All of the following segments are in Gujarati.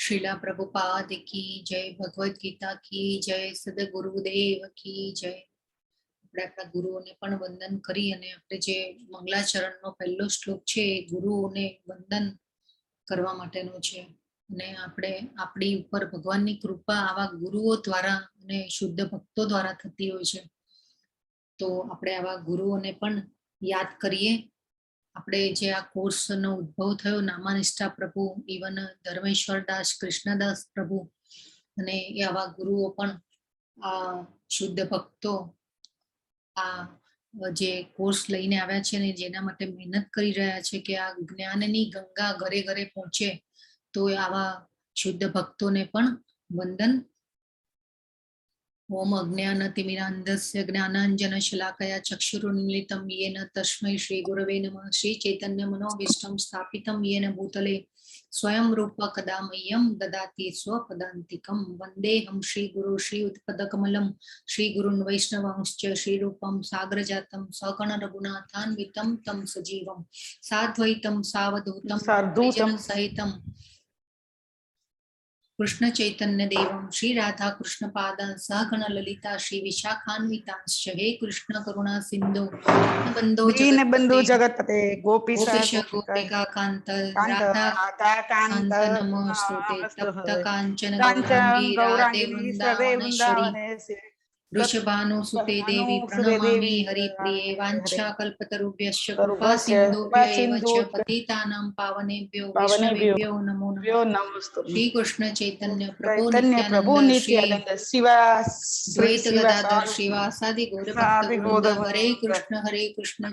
श्रीला प्रभुपाद की जय, भगवद गीता की जय, સદગુરુદેવ की जय। આપણે આપણા ગુરુઓને પણ વંદન કરી અને આપણે જે મંગલાચરણનો પહેલો શ્લોક છે એ ગુરુઓને વંદન કરવા માટેનો છે અને આપણે આપણી ઉપર ભગવાનની કૃપા આવા ગુરુઓ દ્વારા અને શુદ્ધ ભક્તો દ્વારા થતી હોય છે, તો આપણે આવા ગુરુઓને પણ યાદ કરીએ। આપણે જે આ કોર્સનો ઉદ્ભવ થયો નામાનિષ્ઠા પ્રભુ, ઇવન ધર્મેશ્વર દાસ, કૃષ્ણદાસ પ્રભુ અને આવા ગુરુઓ પણ આ શુદ્ધ ભક્તો આ જે કોર્સ લઈને આવ્યા છે ને જેના માટે મહેનત કરી રહ્યા છે કે આ જ્ઞાનની ગંગા ઘરે ઘરે પહોંચે, તો આવા શુદ્ધ ભક્તોને પણ વંદન। ओम अज्ञानतिमिरान्धस्य ज्ञानाञ्जनशलाकया चक्षुरुन्मिलितं येन तस्मै श्रीगुरवे नमः। श्रीचैतन्यमनोभीष्टं स्थापितं येन भूतले स्वयं रूप कदा मह्यं ददाति स्वपदान्तिकं। वन्देऽहं श्रीगुरु श्रीयुतपदकमलं श्रीगुरुन् वैष्णवांश्च श्रीरूपं साग्रजातं सहगण रघुनाथान्वितं तं सजीवं साद्वैतं सावधूतं परिजनसहितं कृष्ण चैतन्य देवं श्री राधा कृष्ण पादान् सहगण ललिता श्री विशाखान्वितांश्च। हे कृष्ण करुणा सिंधु दीनबन्धु जगत्पते गोपीश गोपिका कांत राधा कांत नमोस्तुते। तप्त कांचन गौरांगी राधे वृंदावनेश्वरी वृषभानुसुते देवी प्रणमामि हरिप्रिये। वाञ्छाकल्पतरुभ्यश्च कृपा सिन्धुभ्य एव च पतितानां पावनेभ्यो वैष्णवेभ्यो नमो नमः। श्री कृष्ण चैतन्य प्रभु नित्यानंद श्री द्वैत गदाधर श्रीवासादि गौर भक्तवृंद। हरे कृष्ण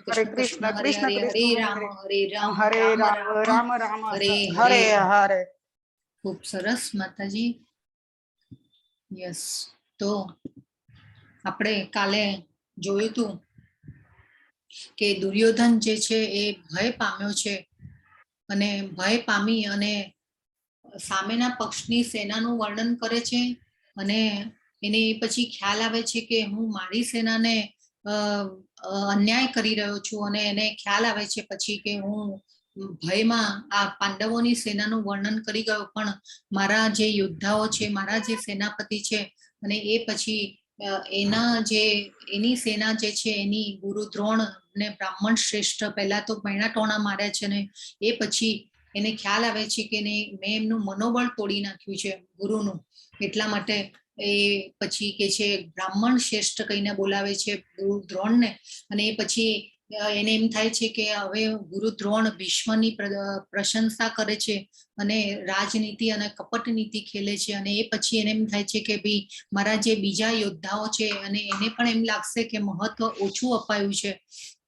कृष्ण कृष्ण हरे हरे, हरे राम राम राम हरे हरे। खूब सरस माताजी। यस, तो આપણે કાલે જોયું હતું કે દુર્યોધન જે છે એ ભય પામ્યો છે અને ભય પામી અને સામેના પક્ષની સેનાનું વર્ણન કરે છે અને એને પછી ખ્યાલ આવે છે કે હું મારી સેનાને અન્યાય કરી રહ્યો છું અને એને ખ્યાલ આવે છે પછી કે હું ભયમાં આ પાંડવોની સેનાનું વર્ણન કરી ગયો, પણ મારા જે યોદ્ધાઓ છે, મારા જે સેનાપતિ છે અને એ પછી એની સેના જે છે એની ગુરુ દ્રોણ ને બ્રાહ્મણ શ્રેષ્ઠ પહેલા તો મૈણા ટોણા માર્યા છે ને એ પછી એને ખ્યાલ આવે છે કે મેં એમનું મનોબળ તોડી નાખ્યું છે ગુરુનું, એટલા માટે એ પછી કે છે બ્રાહ્મણ શ્રેષ્ઠ કહીને બોલાવે છે ગુરુ દ્રોણને અને એ પછી એને એમ થાય છે કે હવે ગુરુ દ્રોણ ભીષ્મની પ્રશંસા કરે છે અને રાજનીતિ અને કપટ નીતિ ખેલે છે અને એ પછી એને એમ થાય છે કે ભાઈ મારા જે બીજા યોદ્ધાઓ છે અને એને પણ એમ લાગશે કે મહત્વ ઓછું અપાયું છે,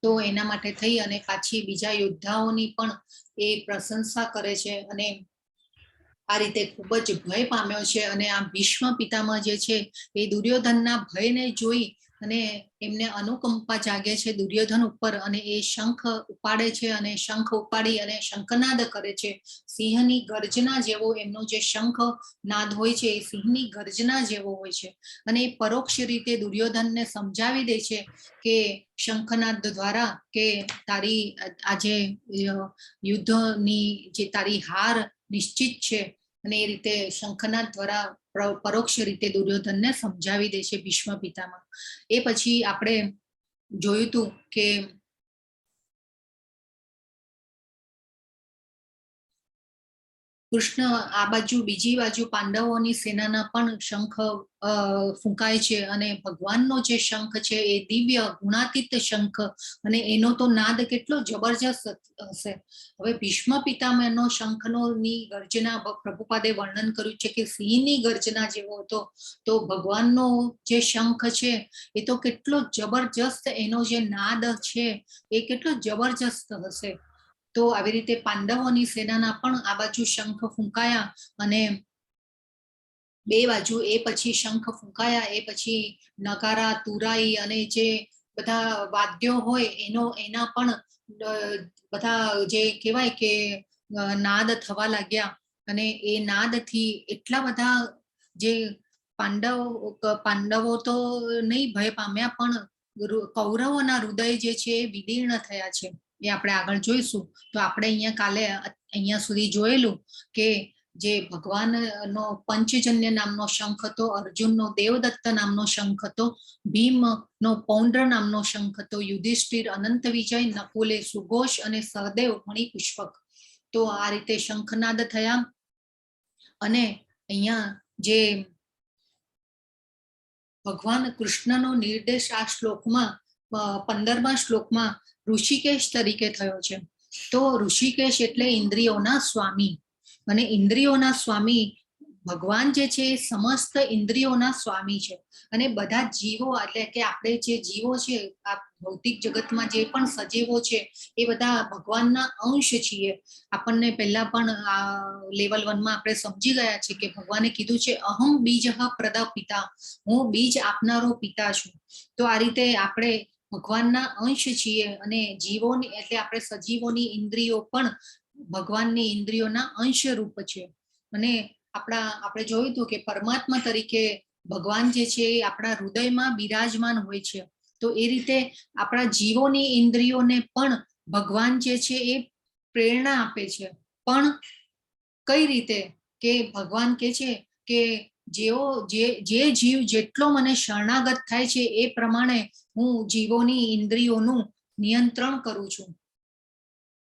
તો એના માટે થઈ અને પાછી બીજા યોદ્ધાઓની પણ એ પ્રશંસા કરે છે અને આ રીતે ખૂબ જ ભય પામ્યો છે અને આ ભીષ્મ પિતામહ જે છે એ દુર્યોધનના ભયને જોઈ અને એમને અનુકંપા જાગે છે દુર્યોધન ઉપર અને એ શંખ ઉપાડે છે અને શંખ ઉપાડી અને શંખનાદ કરે છે। સિંહની ગર્જના જેવો એમનો જે શંખ નાદ હોય છે એ સિંહની ગર્જના જેવો હોય છે અને એ પરોક્ષ રીતે દુર્યોધનને સમજાવી દે છે કે શંખનાદ દ્વારા કે તારી આજે યુદ્ધની જે તારી હાર નિશ્ચિત છે અને એ રીતે શંખનાદ દ્વારા પરોક્ષ રીતે દુર્યોધનને સમજાવી દે છે ભીષ્મ પિતામહ। એ પછી આપણે જોયું હતું કે કૃષ્ણ આ બાજુ બીજી બાજુ પાંડવોની સેનાના પણ શંખ ફૂંકાય છે અને ભગવાનનો જે શંખ છે એ દિવ્ય ગુણાતીત શંખ અને એનો તો નાદ કેટલો જબરજસ્ત હશે। હવે ભીષ્મ પિતામહનો શંખની ગર્જના પ્રભુપાદે વર્ણન કર્યું છે કે સિંહની ગર્જના જેવો હતો, તો ભગવાનનો જે શંખ છે એ તો કેટલો જબરજસ્ત એનો જે નાદ છે એ કેટલો જબરજસ્ત હશે। તો આવી રીતે પાંડવોની સેનાના પણ આ બાજુ શંખ ફૂંકાયા અને બે બાજુ એ પછી શંખ ફૂંકાયા એ પછી નગારા તુરાઈ અને જે બધા વાદ્યો હોય એના પણ બધા જે કહેવાય કે નાદ થવા લાગ્યા અને એ નાદથી એટલા બધા જે પાંડવો તો નહીં ભય પામ્યા પણ કૌરવોના હૃદય જે છે વિદીર્ણ થયા છે, એ આપણે આગળ જોઈશું। તો આપણે અહીંયા કાલે અહીંયા સુધી જોયેલું કે જે ભગવાનનો પંચજન્ય નામનો શંખ હતો, અર્જુનનો દેવદત્ત નામનો શંખ હતો, ભીમનો પૌંડ્ર નામનો શંખ હતો, યુધિષ્ઠિર અનંત વિજય, નકુલે સુઘોષ અને સહદેવ મણિપુષ્પક. તો આ રીતે શંખનાદ થયા. અને અહીંયા જે ભગવાન કૃષ્ણનો નિર્દેશ આ શ્લોકમાં 15મા શ્લોકમાં ઋષિકેશ તરીકે થયો છે. તો ઋષિકેશ એટલે ઇન્દ્રિયોના સ્વામી, અને ઇન્દ્રિયોના સ્વામી ભગવાન જે છે એ સમસ્ત ઇન્દ્રિયોના સ્વામી છે. અને બધા જીવો એટલે કે આપણે જે જીવો છે આ ભૌતિક જગતમાં જે પણ સજીવો છે એ બધા ભગવાનના અંશ છીએ. આપણને પહેલા પણ આ લેવલ 1 માં આપણે સમજી ગયા છે કે ભગવાને કીધું છે અહમ બીજ પ્રદા પિતા, હું બીજ આપનારો પિતા છું. તો આ રીતે આપણે ભગવાનના અંશ છીએ, અને જીવોની એટલે આપણે સજીવોની ઇન્દ્રિયો પણ ભગવાનની ઇન્દ્રિયોના અંશ રૂપ છે. અને આપણે જોયું હતું કે પરમાત્મા તરીકે ભગવાન જે છે એ આપણા હૃદયમાં બિરાજમાન હોય છે. તો એ રીતે આપણા જીવોની ઇન્દ્રિયોને પણ ભગવાન જે છે એ પ્રેરણા આપે છે. પણ કઈ રીતે કે ભગવાન કે છે કે જે જીવ જેટલો મને શરણાગત થાય છે એ પ્રમાણે હું જીવોની ઇન્દ્રિયોનું નિયંત્રણ કરું છું.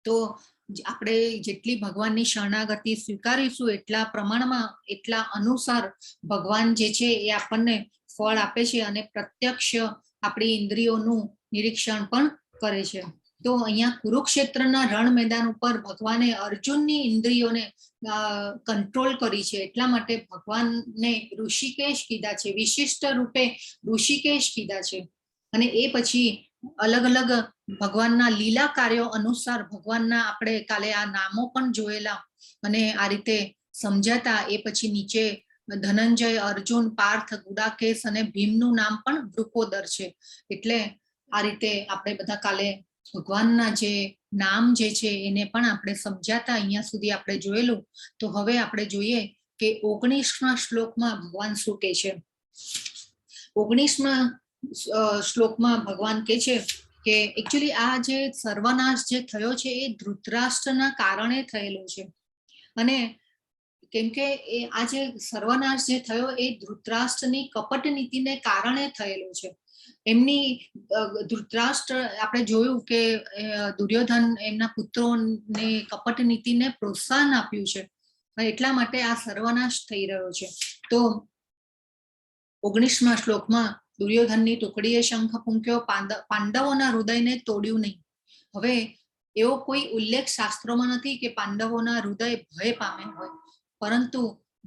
તો આપણે જેટલી ભગવાનની શરણાગતિ સ્વીકારીશું એટલા પ્રમાણમાં એટલા અનુસાર ભગવાન જે છે એ આપણને ફળ આપે છે, અને પ્રત્યક્ષ આપણી ઇન્દ્રિયોનું નિરીક્ષણ પણ કરે છે. તો અહીંયા કુરુક્ષેત્રના રણ મેદાન ઉપર ભગવાને અર્જુનની ઇન્દ્રિયોને કંટ્રોલ કરી છે. એટલા માટે ભગવાનને ઋષિકેશ કીધા છે, વિશિષ્ટ રૂપે ઋષિકેશ કીધા છે. અને એ પછી અલગ અલગ ભગવાનના લીલા કાર્યો અનુસાર ભગવાનના આપણે કાલે આ નામો પણ જોયેલા અને આ રીતે સમજાતા. એ પછી નીચે ધનંજય, અર્જુન, પાર્થ, ગુડાકેશ અને ભીમનું નામ પણ વૃકોદર છે. એટલે આ રીતે આપણે બધા કાલે ભગવાનના જે નામ જે છે એને પણ આપણે સમજાતા. અહીંયા સુધી આપણે જોયેલું. તો હવે આપણે જોઈએ કે 19મા શ્લોકમાં ભગવાન શું કહે છે. 19મા શ્લોકમાં ભગવાન કહે છે કે એકચ્યુઅલી આ જે સર્વનાશ જે થયો છે એ ધૃતરાષ્ટ્રના કારણે થયેલો છે. અને કેમ કે આ જે સર્વનાશ જે થયો એ ધૃતરાષ્ટ્રની કપટ નીતિને કારણે થયેલો છે. એમની ધૃતરાષ્ટ્ર આપણે જોયું કે દુર્યોધન એમના પુત્રોને કપટ નીતિને પ્રોત્સાહન આપ્યું છે, એટલા માટે આ સર્વનાશ થઈ રહ્યો છે. તો 19મા શ્લોકમાં દુર્યોધનની ટુકડીએ શંખ ફૂંક્યો, પાંડવોના હૃદયને તોડ્યું નહીં. હવે એવો કોઈ ઉલ્લેખ શાસ્ત્રોમાં નથી કે પાંડવોના હૃદય ભય પામે હોય, પરંતુ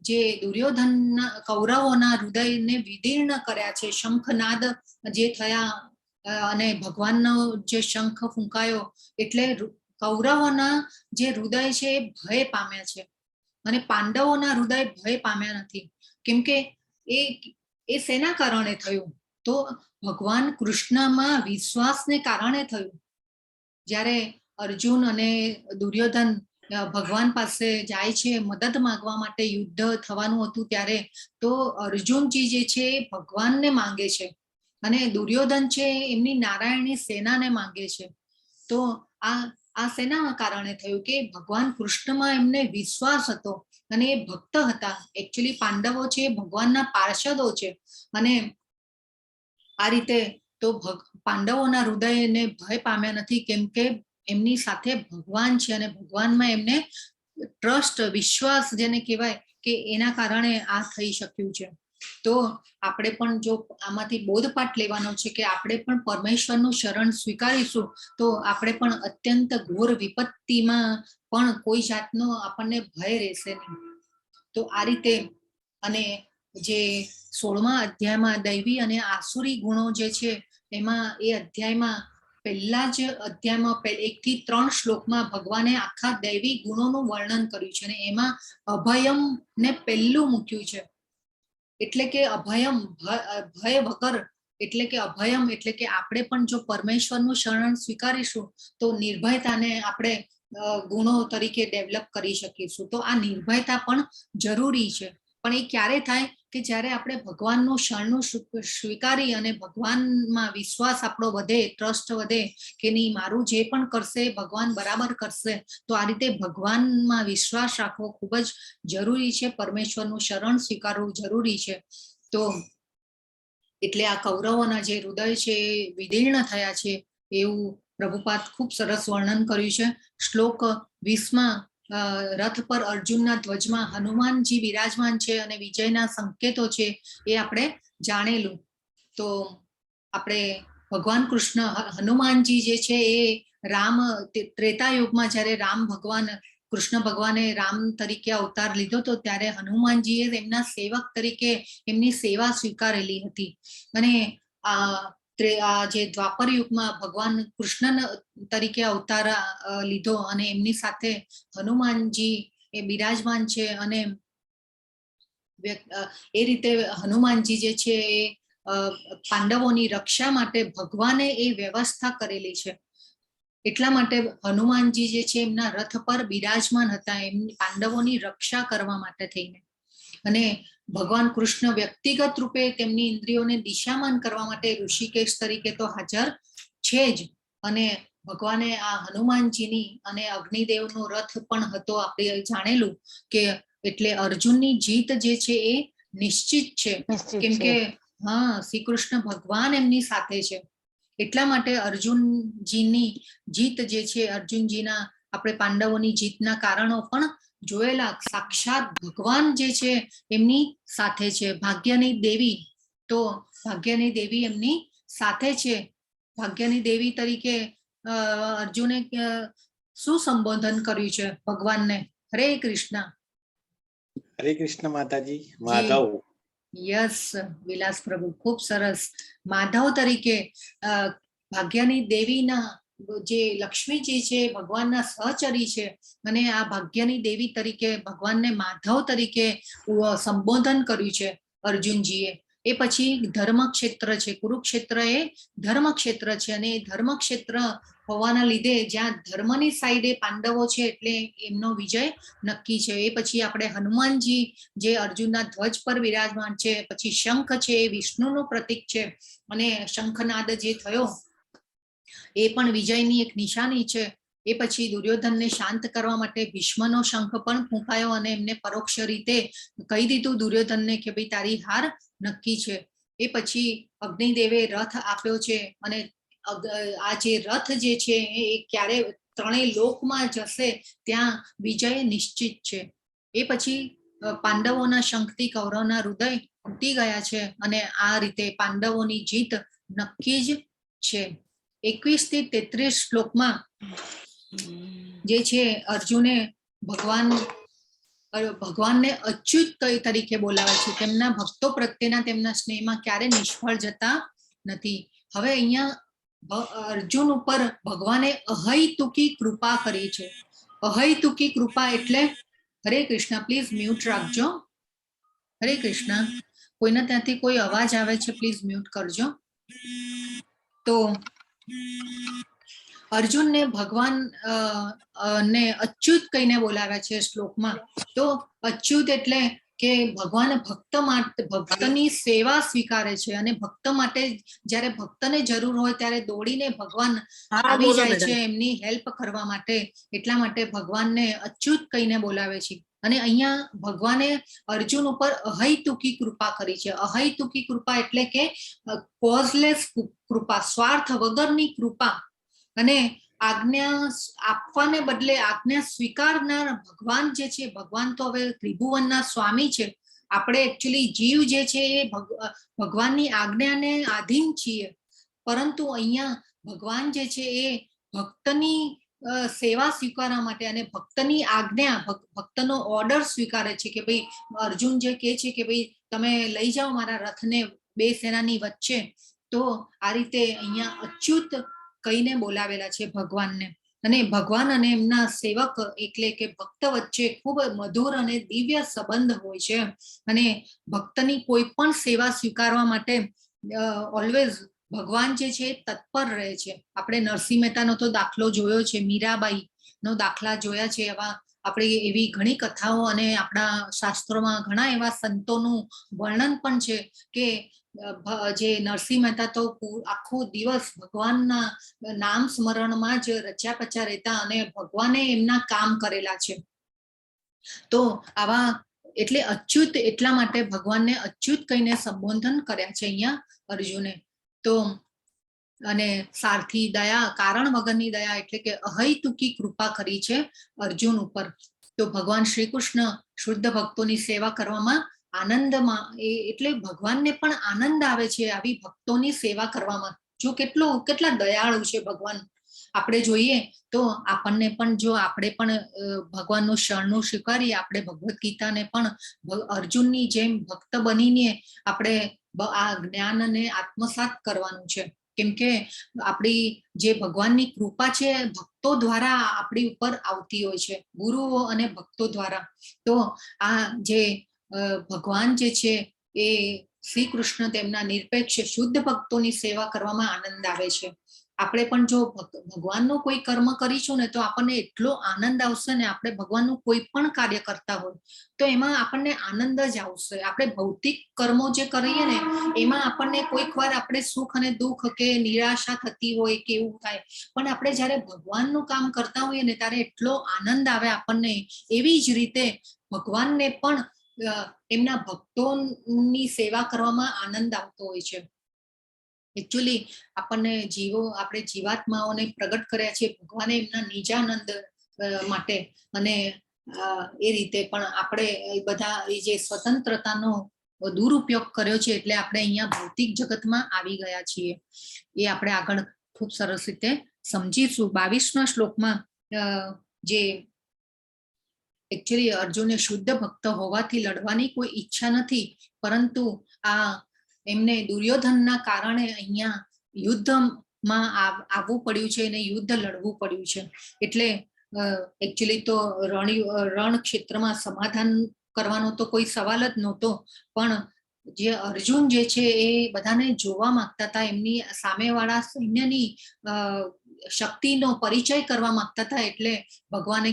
જે દુર્યોધનના કૌરવોના હૃદયને વિદીર્ણ કર્યા છે. શંખનાદ જે થયા અને ભગવાનનો જે શંખ ફૂંકાયો એટલે કૌરવોના જે હૃદય છે એ ભય પામ્યા છે, અને પાંડવોના હૃદય ભય પામ્યા નથી. કેમ કે એ શેના કારણે થયું? તો ભગવાન કૃષ્ણમાં વિશ્વાસને કારણે થયું. જ્યારે અર્જુન અને દુર્યોધન ભગવાન પાસે જાય છે મદદ માંગવા માટે, યુદ્ધ થવાનું હતું ત્યારે, તો અર્જુનજી જે છે ભગવાનને માંગે છે, અને દુર્યોધન છે એમની નારાયણની સેનાને માંગે છે. તો આ સેના કારણે થયું કે ભગવાન કૃષ્ણમાં એમને વિશ્વાસ હતો, અને એ ભક્ત હતા. એકચ્યુઅલી પાંડવો છે ભગવાનના પાર્ષદો છે, અને આ રીતે તો પાંડવોના હૃદયને ભય પામ્યા નથી, કેમ કે એમની સાથે ભગવાન છે, અને ભગવાનમાં એમને ટ્રસ્ટ, વિશ્વાસ જેને કહેવાય કે એના કારણે આ થઈ શક્યું છે. તો આપણે પણ જો આમાંથી બોધપાઠ લેવાનો છે કે આપણે પણ પરમેશ્વરનું શરણ સ્વીકારીશું તો આપણે પણ અત્યંત ઘોર વિપત્તિમાં પણ કોઈ જાતનો આપણને ભય રહેશે નહીં. તો આ રીતે, અને જે 16મા અધ્યાયમાં દૈવી અને આસુરી ગુણો જે છે એમાં એ અધ્યાયમાં પહેલા જ અધ્યાયમાં 1 થી 3 શ્લોકમાં ભગવાને આખા દૈવી ગુણોનું વર્ણન કર્યું છે, અને એમાં અભયમ ને પહેલું મૂક્યું છે. એટલે કે અભયમ, ભય વગર, એટલે કે અભયમ એટલે કે આપણે પણ જો પરમેશ્વરનું શરણ સ્વીકારીશું તો નિર્ભયતાને આપણે ગુણો તરીકે ડેવલપ કરી શકીશું. તો આ નિર્ભયતા પણ જરૂરી છે. પણ એ ક્યારે થાય? કે જ્યારે આપણે ભગવાનનું શરણું સ્વીકારી અને ભગવાનમાં વિશ્વાસ આપણો વધે, ટ્રસ્ટ વધે કે નહીં મારું જે પણ કરશે ભગવાન બરાબર કરશે, તો આ રીતે ભગવાનમાં વિશ્વાસ રાખવો ખૂબ જ જરૂરી છે. પરમેશ્વરનું શરણ સ્વીકારવું જરૂરી છે. તો એટલે આ કૌરવોના જે હૃદય છે એ વિદીર્ણ થયા છે એવું પ્રભુપાદ ખૂબ સરસ વર્ણન કર્યું છે. શ્લોક 20માં રથ પર અર્જુનના ધ્વજમાં હનુમાનજી બિરાજમાન છે અને વિજયના સંકેતો છે એ આપણે જાણેલું. તો આપણે ભગવાન કૃષ્ણ હનુમાનજી જે છે એ રામ ત્રેતા યુગમાં જ્યારે રામ ભગવાન કૃષ્ણ ભગવાને રામ તરીકે અવતાર લીધો તો ત્યારે હનુમાનજીએ એમના સેવક તરીકે એમની સેવા સ્વીકારેલી હતી. અને આ જે દ્વાપર યુગમાં ભગવાન કૃષ્ણ તરીકે અવતાર લીધો અને એમની સાથે હનુમાનજી એ બિરાજમાન છે. અને એ રીતે હનુમાનજી જે છે એ પાંડવોની રક્ષા માટે ભગવાને એ વ્યવસ્થા કરેલી છે. એટલા માટે હનુમાનજી જે છે એમના રથ પર બિરાજમાન હતા એમની પાંડવોની રક્ષા કરવા માટે થઈને. અને ભગવાન કૃષ્ણ વ્યક્તિગત રૂપે તેમની ઇન્દ્રિયોને દિશામાન કરવા માટે ઋષિકેશ તરીકે તો હાજર છે જ. અને ભગવાને આ હનુમાનજીની અને અગ્નિદેવનો રથ પણ હતો આપણે જાણેલું કે એટલે અર્જુનની જીત જે છે એ નિશ્ચિત છે. કેમ કે શ્રી કૃષ્ણ ભગવાન એમની સાથે છે. એટલા માટે અર્જુનજીની જીત જે છે, અર્જુનજીના આપણે પાંડવોની જીતના કારણો પણ જોયેલા. સાક્ષાત ભગવાન જે છે એમની સાથે છે. ભાગ્યની દેવી, તો ભાગ્યની દેવી એમની સાથે છે. ભાગ્યની દેવી તરીકે અર્જુને શું સંબોધન કર્યું છે ભગવાનને? હરે કૃષ્ણ. હરે કૃષ્ણ માતાજી. માધવ. યસ વિલાસ પ્રભુ, ખૂબ સરસ. માધવ તરીકે ભાગ્યની દેવીના જે લક્ષ્મીજી છે ભગવાનના સહચરી છે અને આ ભાગ્યની દેવી તરીકે ભગવાનને માધવ તરીકે સંબોધન કર્યું છે અર્જુનજીએ. એ પછી ધર્મક્ષેત્ર છે, કુરુક્ષેત્ર એ ધર્મક્ષેત્ર છે. અને એ ધર્મક્ષેત્ર હોવાના લીધે જ્યાં ધર્મની સાઈડે પાંડવો છે એટલે એમનો વિજય નક્કી છે. એ પછી આપણે હનુમાનજી જે અર્જુનના ધ્વજ પર વિરાજમાન છે. પછી શંખ છે એ વિષ્ણુનું પ્રતીક છે અને શંખનાદ જે થયો એ પણ વિજયની એક નિશાની છે. એ પછી દુર્યોધનને શાંત કરવા માટે ભીષ્મનો શંખ પણ ફૂંકાયો અને એમને પરોક્ષ રીતે કહી દીધું દુર્યોધનને કે ભાઈ તારી હાર નક્કી છે. એ પછી અગ્નિદેવે રથ આપ્યો છે અને આ જે રથ જે છે એ ક્યારે ત્રણેય લોકમાં જશે ત્યાં વિજય નિશ્ચિત છે. એ પછી પાંડવોના શંખથી કૌરવના હૃદય તૂટી ગયા છે અને આ રીતે પાંડવોની જીત નક્કી જ છે. 21 થી 33 શ્લોકમાં જે છે અર્જુને ભગવાનને અચ્યુત તરીકે બોલાવે છે. તેમના ભક્તો પ્રત્યેના તેમના સ્નેહમાં ક્યારે નિષ્ફળ જતા નથી. હવે અહીંયા અર્જુન ઉપર ભગવાને અહૈતુકી કૃપા કરી છે. અહૈતુકી કૃપા એટલે હરે કૃષ્ણ, પ્લીઝ મ્યુટ રાખજો. હરે કૃષ્ણ. કોઈના ત્યાંથી કોઈ અવાજ આવે છે પ્લીઝ મ્યુટ કરજો. તો અર્જુનને ભગવાન ને અચ્યુત કહીને બોલાવ્યા છે શ્લોકમાં. તો અચ્યુત એટલે કે ભગવાન ભક્તની સેવા સ્વીકારે છે અને ભક્ત માટે જ્યારે ભક્તને જરૂર હોય ત્યારે દોડીને ભગવાન આવી જાય છે એમની હેલ્પ કરવા માટે. એટલા માટે ભગવાનને અચ્યુત કહીને બોલાવે છે. અને અહીંયા ભગવાને અર્જુન ઉપર અહૈતુકી કૃપા કરી છે. અહૈતુકી કૃપા એટલે કે કોઝલેસ કૃપા, સ્વાર્થ વગરની કૃપા. અને આજ્ઞા આપવાને બદલે આજ્ઞા સ્વીકારનાર ભગવાન જે છે, ભગવાન તો હવે ત્રિભુવનના સ્વામી છે. આપણે એકચ્યુઅલી જીવ જે છે એ ભગવાનની આજ્ઞાને આધીન છીએ. પરંતુ અહીંયા ભગવાન જે છે એ ભક્તની સેવા સ્વીકારવા માટે અને ભક્તની આજ્ઞા, ભક્તનો ઓર્ડર સ્વીકારે છે કે ભાઈ અર્જુન જે કહે છે કે ભાઈ તમે લઈ જાઓ મારા રથને બે સેનાની વચ્ચે. તો આ રીતે અહીંયા અચ્યુત કહીને બોલાવેલા છે ભગવાનને. અને ભગવાન અને એમના સેવક એટલે કે ભક્ત વચ્ચે ખૂબ મધુર અને દિવ્ય સંબંધ હોય છે. અને ભક્તની કોઈ પણ સેવા સ્વીકારવા માટે ઓલવેઝ ભગવાન જે છે તત્પર રહે છે. આપણે નરસિંહ મહેતાનો તો દાખલો જોયો છે, મીરાબાઈ નો દાખલા જોયા છે. એવા આપણે એવી ઘણી કથાઓ અને આપણા શાસ્ત્રોમાં ઘણા એવા સંતોનું વર્ણન પણ છે કે જે નરસિંહ મહેતા તો આખો દિવસ ભગવાનના નામ સ્મરણમાં જ રચ્યા પચ્યા રહેતા અને ભગવાને એમના કામ કરેલા છે. તો આવા એટલે અચ્યુત એટલા માટે ભગવાનને અચ્યુત કહીને સંબોધન કર્યા છે અહીંયા અર્જુને. તો અને સારથી દયા, કારણ વગરની દયા એટલે કે અહૈતુકી કૃપા કરી છે અર્જુન ઉપર. તો ભગવાન શ્રી કૃષ્ણ શુદ્ધ ભક્તોની સેવા કરવામાં આનંદમાં, એટલે ભગવાનને પણ આનંદ આવે છે આવી ભક્તોની સેવા કરવામાં. જો કેટલા દયાળુ છે ભગવાન. આપણે જોઈએ તો આપણને પણ જો આપણે પણ ભગવાનનું શરણું સ્વીકારીએ, આપણે ભગવદ્ ગીતાને પણ અર્જુનની જેમ ભક્ત બનીને આપણે આ જ્ઞાનને આત્મસાત કરવાનું છે. કેમ કે આપણી જે ભગવાનની કૃપા છે ભક્તો દ્વારા આપણી ઉપર આવતી હોય છે, ગુરુઓ અને ભક્તો દ્વારા. તો આ જે ભગવાન જે છે એ શ્રી કૃષ્ણ તેમના નિરપેક્ષ શુદ્ધ ભક્તોની સેવા કરવામાં આનંદ આવે છે. આપણે પણ જો ભગવાનનું કોઈ કર્મ કરીશું ને તો આપણને એટલો આનંદ આવશે ને, આપણે ભગવાનનું કોઈ પણ કાર્ય કરતા હોય તો એમાં આપણને આનંદ જ આવશે. આપણે ભૌતિક કર્મો જે કરીએ ને એમાં આપણને કોઈક વાર આપણે સુખ અને દુઃખ કે નિરાશા થતી હોય કે એવું થાય, પણ આપણે જ્યારે ભગવાનનું કામ કરતા હોઈએ ને ત્યારે એટલો આનંદ આવે આપણને. એવી જ રીતે ભગવાનને પણ એમના ભક્તોની સેવા કરવામાં આનંદ આવતો હોય છે. એકચ્યુઅલી આપણે જીવાત્માઓને પ્રગટ કર્યા છે ભગવાને એમના નિજાનંદ માટે, અને એ રીતે પણ આપણે બધા જે સ્વતંત્રતાનો દુરુપયોગ કર્યો છે એટલે આપણે અહીંયા ભૌતિક જગતમાં આવી ગયા છીએ. એ આપણે આગળ ખૂબ સરસ રીતે સમજીશું. 22મા શ્લોકમાં જે એકચ્યુઅલી અર્જુને શુદ્ધ ભક્ત હોવાથી લડવાની કોઈ ઈચ્છા નથી, પરંતુ આ એમને દુર્યોધનના કારણે અહીંયા યુદ્ધમાં આવવું પડ્યું છે અને યુદ્ધ લડવું પડ્યું છે. એટલે એકચ્યુઅલી તો રણ ક્ષેત્રમાં સમાધાન કરવાનો તો કોઈ સવાલ જ નહોતો, પણ જે અર્જુન જે છે એ બધાને જોવા માંગતા હતા, એમની સામેવાળા સૈન્યની શક્તિનો પરિચય કરવા માંગતા હતા. એટલે ભગવાને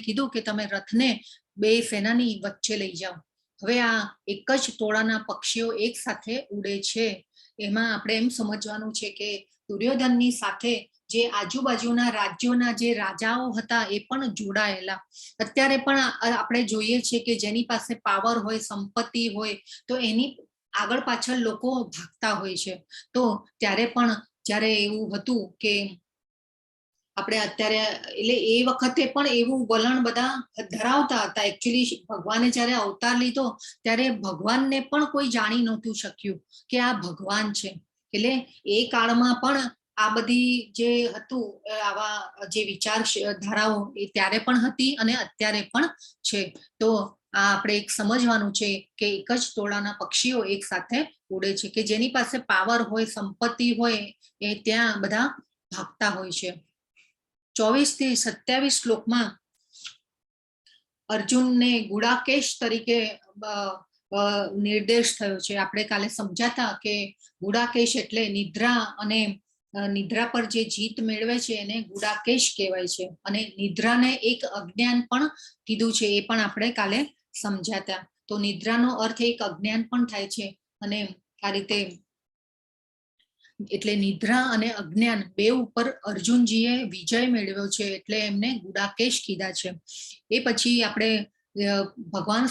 કીધું કે તમે રથને બે સેનાની વચ્ચે લઈ જાઓ. હવે આ એક જ ટોળાના પક્ષીઓ એક સાથે ઉડે છે. એમાં આપણે એમ સમજવાનું છે કે દુર્યોધનની સાથે જે આજુબાજુના રાજ્યોના જે રાજાઓ હતા એ પણ જોડાયેલા. અત્યારે પણ આપણે જોઈએ છીએ કે જેની પાસે પાવર હોય, સંપત્તિ હોય, તો એની આગળ પાછળ લોકો ભાગતા હોય છે. તો ત્યારે પણ જ્યારે એવું હતું કે આપણે અત્યારે, એટલે એ વખતે પણ એવું વલણ બધા ધરાવતા હતા. એકચ્યુઅલી ભગવાને જ્યારે અવતાર લીધો ત્યારે ભગવાનને પણ કોઈ જાણી નહોતું શક્યું કે આ ભગવાન છે. એટલે એ કાળમાં પણ આ બધી જે હતું આવા જે વિચારધારાઓ એ ત્યારે પણ હતી અને અત્યારે પણ છે. તો આ આપણે એક સમજવાનું છે કે એક જ ટોળાના પક્ષીઓ એક સાથે ઉડે છે, કે જેની પાસે પાવર હોય, સંપત્તિ હોય, એ ત્યાં બધા ભાગતા હોય છે. 24 થી 27 શ્લોકમાં અર્જુનને ગુડાકેશ તરીકે નિર્દેશ થયો છે. આપણે કાલે સમજાતા કે ગુડાકેશ એટલે નિદ્રા, અને નિદ્રા પર જે જીત મેળવે છે એને ગુડાકેશ કહેવાય છે. અને નિદ્રાને એક અજ્ઞાન પણ કીધું છે, એ પણ આપણે કાલે સમજાતા. તો નિદ્રાનો અર્થ એક અજ્ઞાન પણ થાય છે. અને આ રીતે એટલે નિદ્રા અને અજ્ઞાન બે ઉપર અર્જુનજીએ વિજય મેળવ્યો છે, એટલે એમને ગુડાકેશ કીધા છે. એ પછી આપણે ભગવાન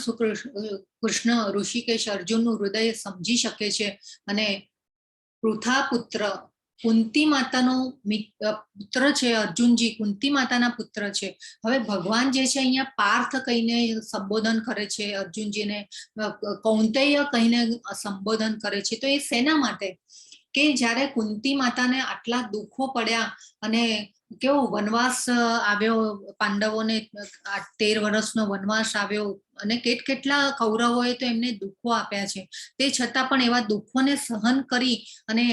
કૃષ્ણ ઋષિકેશ અર્જુનનું હૃદય સમજી શકે છે અને પૃથા પુત્ર કુંતી માતાનો પુત્ર છે અર્જુનજી, કુંતી માતાના પુત્ર છે. હવે ભગવાન જે છે અહીંયા પાર્થ કહીને સંબોધન કરે છે અર્જુનજીને, કૌંતેય કહીને સંબોધન કરે છે. તો એ શેના માટે? કે જ્યારે કુંતી માતાને આટલા દુઃખો પડ્યા અને કેવો વનવાસ આવ્યો, પાંડવોને 13 વર્ષનો વનવાસ આવ્યો અને કેટલા કૌરવોએ તો એમને દુઃખો આપ્યા છે, તે છતાં પણ એવા દુઃખોને સહન કરી અને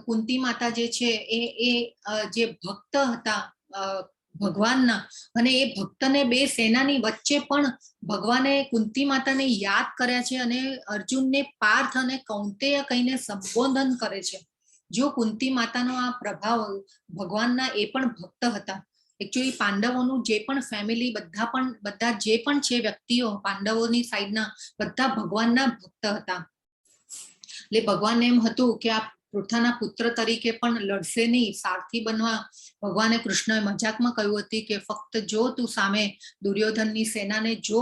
કુંતી માતા જે છે એ જે ભક્ત હતા ભગવાનના, અને એ ભક્તને બે સેનાની વચ્ચે પણ ભગવાને કુંતી માતાને યાદ કર્યા છે અને અર્જુનને પાર્થ અને કૌંતેય કહીને સંબોધન કરે છે. જો કુંતી માતાનો આ પ્રભાવ ભગવાનના, એ પણ ભક્ત હતા, એકચ્યુઅલી પાંડવોનું જે પણ ફેમિલી બધા જે પણ છે વ્યક્તિઓ પાંડવોની સાઈડના બધા ભગવાનના ભક્ત હતા. એટલે ભગવાનને એમ હતું કે આ પૃથાના પુત્ર તરીકે પણ લડશે નહીં, સારથી બનવા ભગવાને કૃષ્ણએ મજાકમાં કહ્યું હતું કે ફક્ત જો તું સામે દુર્યોધનની સેનાને જો,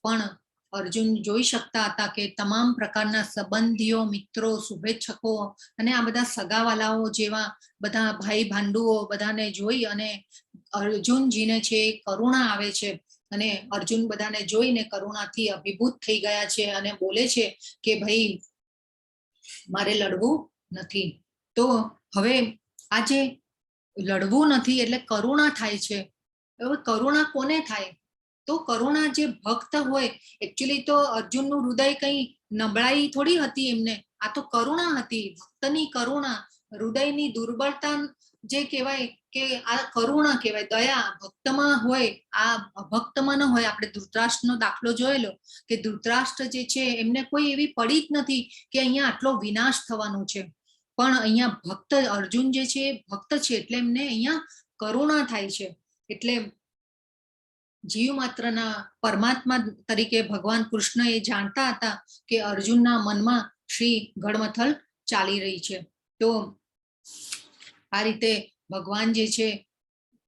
પણ અર્જુન જોઈ શકતા હતા કે તમામ પ્રકારના સંબંધીઓ, મિત્રો, શુભેચ્છકો અને આ બધા સગાવાલાઓ જેવા બધા ભાઈ ભાંડુઓ બધાને જોઈ અને અર્જુનજીને છે કરુણા આવે છે અને અર્જુન બધાને જોઈને કરુણાથી અભિભૂત થઈ ગયા છે અને બોલે છે કે ભાઈ મારે લડવું નથી. તો હવે આજે લડવું નથી એટલે કરુણા થાય છે. હવે કરુણા કોને થાય? તો કરુણા જે ભક્ત હોય, એકચ્યુઅલી તો અર્જુનનું હૃદય કઈ નબળાઈ થોડી હતી એમને, આ તો કરુણા હતી, ભક્તની કરુણા, હૃદયની દુર્બળતા જે કહેવાય કે આ કરુણા કહેવાય, દયા ભક્તમાં હોય, આ અભક્તમાં ન હોય. આપણે ધૃતરાષ્ટ્રનો દાખલો જોયેલો કે ધૃતરાષ્ટ્ર જે છે એમને કોઈ એવી પડી જ નથી કે અહીંયા આટલો વિનાશ થવાનો છે, પણ અહીંયા ભક્ત અર્જુન જે છે ભક્ત છે એટલે એમને અહીંયા કરુણા થાય છે. એટલે જીવ માત્રના પરમાત્મા તરીકે ભગવાન કૃષ્ણ એ જાણતા હતા કે અર્જુનના મનમાં શ્રી ગડમથલ ચાલી રહી છે. તો આ રીતે ભગવાન જે છે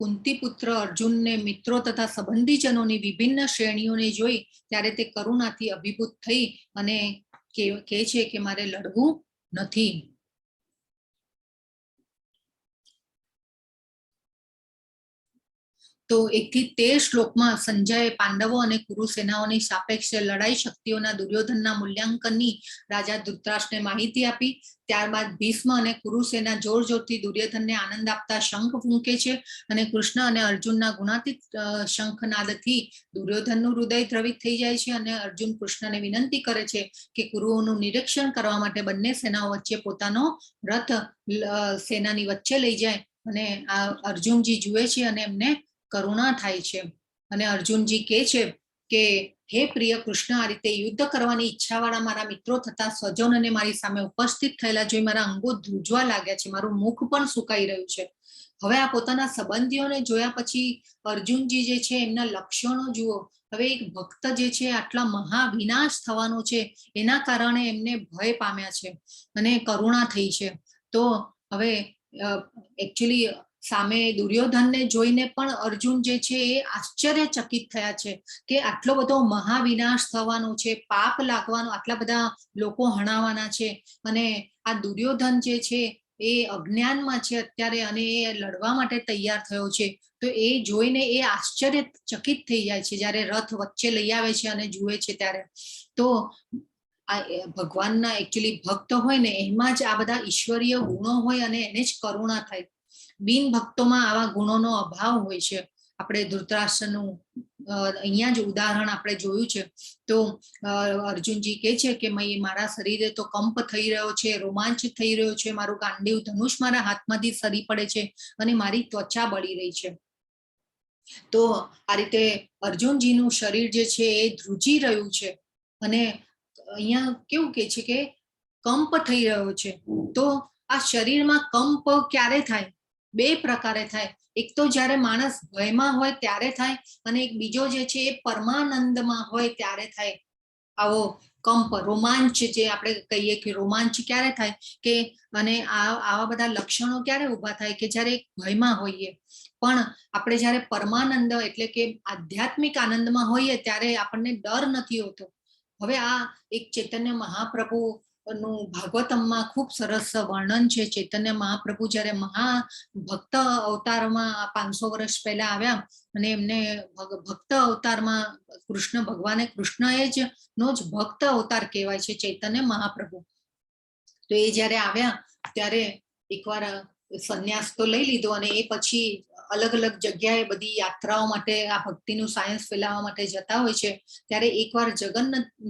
કુંતી પુત્ર અર્જુનને મિત્રો તથા સંબંધીજનોની વિભિન્ન શ્રેણીઓને જોઈ ત્યારે તે કરુણાથી અભિભૂત થઈ અને કહે છે કે મારે લડવું નથી. તો 1 થી 13 શ્લોકમાં સંજયે પાંડવો અને કુરુ સેનાઓની સાપેક્ષે લડાઈ શક્તિઓના દુર્યોધનના મૂલ્યાંકનની રાજા ધૃતરાષ્ટ્રને માહિતી આપી. ત્યારબાદ ભીષ્મ અને કુરુ સેના જોર જોરથી દુર્યોધનને આનંદ આપતા શંખ ફૂંકે છે અને કૃષ્ણ અને અર્જુનના ગુણાતીત શંખનાદથી દુર્યોધનનું હૃદય દ્રવિત થઈ જાય છે અને અર્જુન કૃષ્ણને વિનંતી કરે છે કે કુરુઓનું નિરીક્ષણ કરવા માટે બંને સેનાઓ વચ્ચે પોતાનો રથ સેનાની વચ્ચે લઈ જાય. અને આ અર્જુનજી જુએ છે અને એમને કરુણા થાય છે અને અર્જુનજી કહે છે કે હે પ્રિય કૃષ્ણ, આ રીતે યુદ્ધ કરવાની ઈચ્છાવાળા મારા મિત્રો તથા સ્વજનોને મારી સામે ઉપસ્થિત થયેલા જોઈ મારા અંગો ધ્રુજવા લાગ્યા છે, મારું મુખ પણ સુકાઈ રહ્યું છે. હવે આ પોતાના સંબંધીઓને જોયા પછી અર્જુનજી જે છે એમના લક્ષણો જુઓ. હવે એક ભક્ત જે છે આટલા મહાવિનાશ થવાનો છે એના કારણે એમને ભય પામ્યા છે અને કરુણા થઈ છે. તો હવે એકચ્યુઅલી સામે દુર્યોધનને જોઈને પણ અર્જુન જે છે એ આશ્ચર્યચકિત થયા છે કે આટલો બધો મહાવિનાશ થવાનો છે, પાપ લાગવાનો, આટલા બધા લોકો હણાવાના છે અને આ દુર્યોધન જે છે એ અજ્ઞાનમાં છે અત્યારે અને એ લડવા માટે તૈયાર થયો છે. તો એ જોઈને એ આશ્ચર્યચકિત થઈ જાય છે જ્યારે રથ વચ્ચે લઈ આવે છે અને જુએ છે ત્યારે. તો આ ભગવાનના એકચ્યુઅલી ભક્ત હોય ને એમાં જ આ બધા ઈશ્વરીય ગુણો હોય અને એને જ કરુણા થાય. બિન ભક્તોમાં આવા ગુણોનો અભાવ હોય છે. આપણે ધૃતરાષ્ટ્રનું અહીંયા જ ઉદાહરણ આપણે જોયું છે. તો અર્જુનજી કહે છે કે મારા શરીરે તો કંપ થઈ રહ્યો છે, રોમાંચ થઈ રહ્યો છે, મારું ગાંડીવ ધનુષ મારા હાથમાંથી સરી પડે છે અને મારી ત્વચા બળી રહી છે. તો આ રીતે અર્જુનજીનું શરીર જે છે એ ધ્રુજી રહ્યું છે અને અહીંયા કેવું કે છે કે કંપ થઈ રહ્યો છે. તો આ શરીરમાં કંપ ક્યારે થાય? 2 પ્રકારે થાય. એક તો જ્યારે માણસ ભયમાં હોય ત્યારે થાય અને એક બીજો જે છે એ પરમાનંદમાં હોય ત્યારે થાય આવો કંપ, રોમાંચ જે આપણે કહીએ કે રોમાંચ ક્યારે થાય કે અને આવા બધા લક્ષણો ક્યારે ઊભા થાય કે જ્યારે ભયમાં હોઈએ. પણ આપણે જ્યારે પરમાનંદ એટલે કે આધ્યાત્મિક આનંદમાં હોઈએ ત્યારે આપણને ડર નથી હોતો. હવે આ એક ચૈતન્ય મહાપ્રભુ નું ભાગવતમમાં ખૂબ સરસ વર્ણન છે. ચૈતન્ય મહાપ્રભુ જ્યારે મહાભક્ત અવતારમાં 500 વર્ષ પહેલા આવ્યા અને એમને ભક્ત અવતારમાં કૃષ્ણ જ નો જ ભક્ત અવતાર કહેવાય છે ચૈતન્ય મહાપ્રભુ. તો એ જ્યારે આવ્યા ત્યારે એકવાર સંન્યાસ તો લઈ લીધો અને એ પછી અલગ અલગ જગ્યાએ બધી યાત્રાઓ માટે આ ભક્તિનું સાયન્સ ફેલાવવા માટે જતા હોય છે. ત્યારે એકવાર